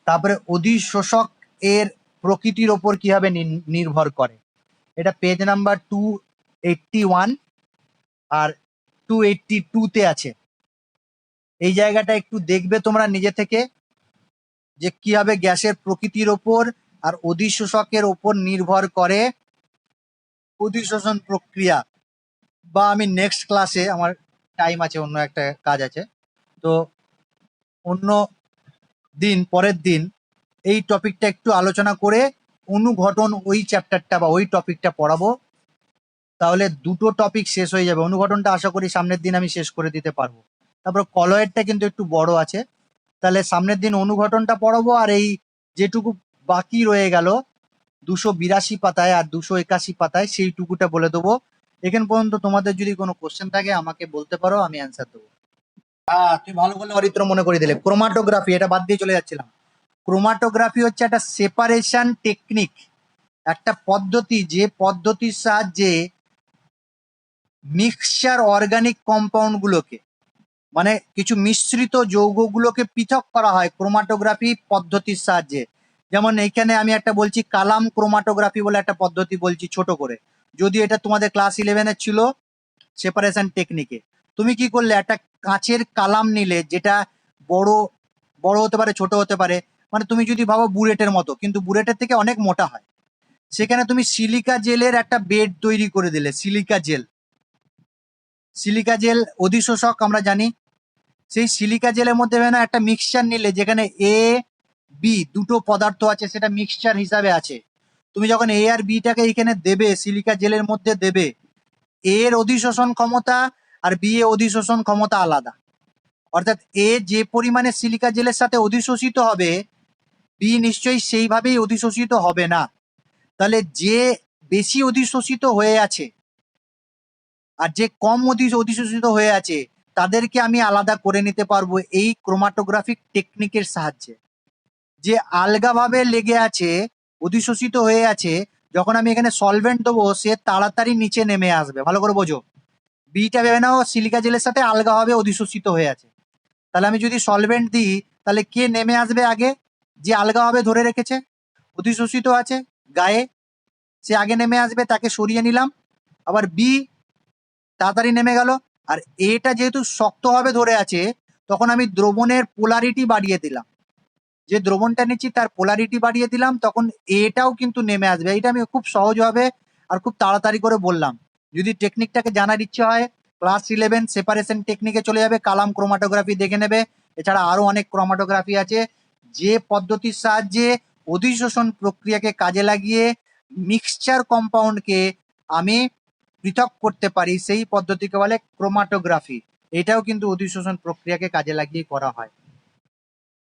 তারপরে অধিশোষক এর প্রকৃতির ওপর কিভাবে নির্ভর করে। এটা পেজ নাম্বার 281 আর 282-তে আছে। এই জায়গাটা একটু দেখবে তোমরা নিজে থেকে, যে কিভাবে গ্যাসের প্রকৃতির ওপর আর অধিশোষকের ওপর নির্ভর করে অধিশোষণ প্রক্রিয়া। বা আমি নেক্সট ক্লাসে, আমার টাইম আছে, অন্য একটা কাজ আছে, তো অন্য দিন, পরের দিন এই টপিকটা একটু আলোচনা করে অনুঘটন ওই চ্যাপ্টারটা বা ওই টপিকটা পড়াবো। তাহলে দুটো টপিক শেষ হয়ে যাবে। অনুঘটনটা আশা করি সামনের দিন আমি শেষ করে দিতে পারবো। তারপর কলয়েডটা কিন্তু একটু বড় আছে, তাহলে সামনের দিন অনুঘটনটা পড়াবো। আর এই যেটুকু বাকি রয়ে গেল 282 পাতায় আর 281 পাতায়, সেইটুকুটা বলে দেবো। এখান পর্যন্ত তোমাদের যদি কোনো কোশ্চেন থাকে আমাকে বলতে পারো, আমি অ্যান্সার দেবো। তুই ভালো করে অরিত্র মনে করে দিলে। ক্রোমাটোগ্রাফি, এটা বাদ দিয়ে চলে যাচ্ছিলাম। ক্রোমাটোগ্রাফি হচ্ছে একটা সেপারেশন টেকনিক, একটা পদ্ধতি, যে পদ্ধতির সাহায্যে মিক্সচার অর্গানিক কম্পাউন্ড গুলোকে, মানে কিছু মিশ্রিত যৌগগুলোকে পৃথক করা হয় ক্রোমাটোগ্রাফি পদ্ধতির সাহায্যে। যেমন এইখানে আমি একটা বলছি কালাম ক্রোমাটোগ্রাফি বলে একটা পদ্ধতি বলছি ছোট করে, যদি এটা তোমাদের ক্লাস 11-এর ছিল সেপারেশন টেকনিকে। তুমি কি করলে, একটা কাঁচের কালাম নিলে, যেটা বড় বড় হতে পারে, ছোট হতে পারে, মানে তুমি যদি ভাবো বুলেটের মতো, কিন্তু বুলেটের থেকে অনেক মোটা হয়, সেখানে তুমি সিলিকা জেলের একটা বেড তৈরি করে দিলে। সিলিকা জেল, সিলিকা জেল অধিশোষক আমরা জানি। সেই সিলিকা জেলের মধ্যে না একটা মিক্সচার নিলে, যেখানে এ বি দুটো পদার্থ আছে, সেটা মিক্সচার হিসাবে আছে। তুমি যখন এ আর বিটাকে এখানে দেবে, সিলিকা জেলের মধ্যে দেবে, এর অধিশোষণ ক্ষমতা আর বি এর অধিশোষণ ক্ষমতা আলাদা। অর্থাৎ এ যে পরিমাণে সিলিকা জেলের সাথে অধিশোষিত হবে, বি নিশ্চয়ই সেইভাবেই অধিশোষিত হবে না। তাহলে যে বেশি অধিশোষিত হয়ে আছে আর যে কম অধিশোষিত হয়ে আছে, তাদেরকে আমি আলাদা করে নিতে পারবো এই ক্রোমাটোগ্রাফিক টেকনিকের সাহায্যে। যে আলগাভাবে লেগে আছে, অধিশোষিত হয়ে আছে, যখন আমি এখানে সলভেন্ট দেবো, সে তাড়াতাড়ি নিচে নেমে আসবে। ভালো করে বোঝো, বিটা ভেবে নাও সিলিকা জেলের সাথে আলগাভাবে অধিশোষিত হয়ে আছে। তাহলে আমি যদি সলভেন্ট দিই তাহলে কে নেমে আসবে আগে? যে আলগাভাবে ধরে রেখেছে, অধিশোষিত আছে গায়ে, সে আগে নেমে আসবে, তাকে সরিয়ে নিলাম। আবার বি তাড়াতাড়ি নেমে গেল। আর এটা যেহেতু শক্তভাবে ধরে আছে, তখন আমি দ্রবণের পোলারিটি বাড়িয়ে দিলাম। যে দ্রবণটা নিচ্ছি তার পোলারিটি বাড়িয়ে দিলাম, তখন এটাও কিন্তু নেমে আসবে। এটা আমি খুব সহজভাবে আর খুব তাড়াতাড়ি করে বললাম। যদি টেকনিকটাকে জানার ইচ্ছে হয়, ক্লাস 11 সেপারেশন টেকনিকে চলে যাবে, কালাম ক্রোমাটোগ্রাফি দেখে নেবে। এছাড়া আরো অনেক ক্রোমাটোগ্রাফি আছে, যে পদ্ধতির সাহায্যে অধিশোষণ প্রক্রিয়াকে কাজে লাগিয়ে মিক্সচার কম্পাউন্ডকে আমি পৃথক করতে পারি, সেই পদ্ধতিকে বলে ক্রোমাটোগ্রাফি। এটাও কিন্তু অধিশোষণ প্রক্রিয়াকে কাজে লাগিয়ে করা হয়।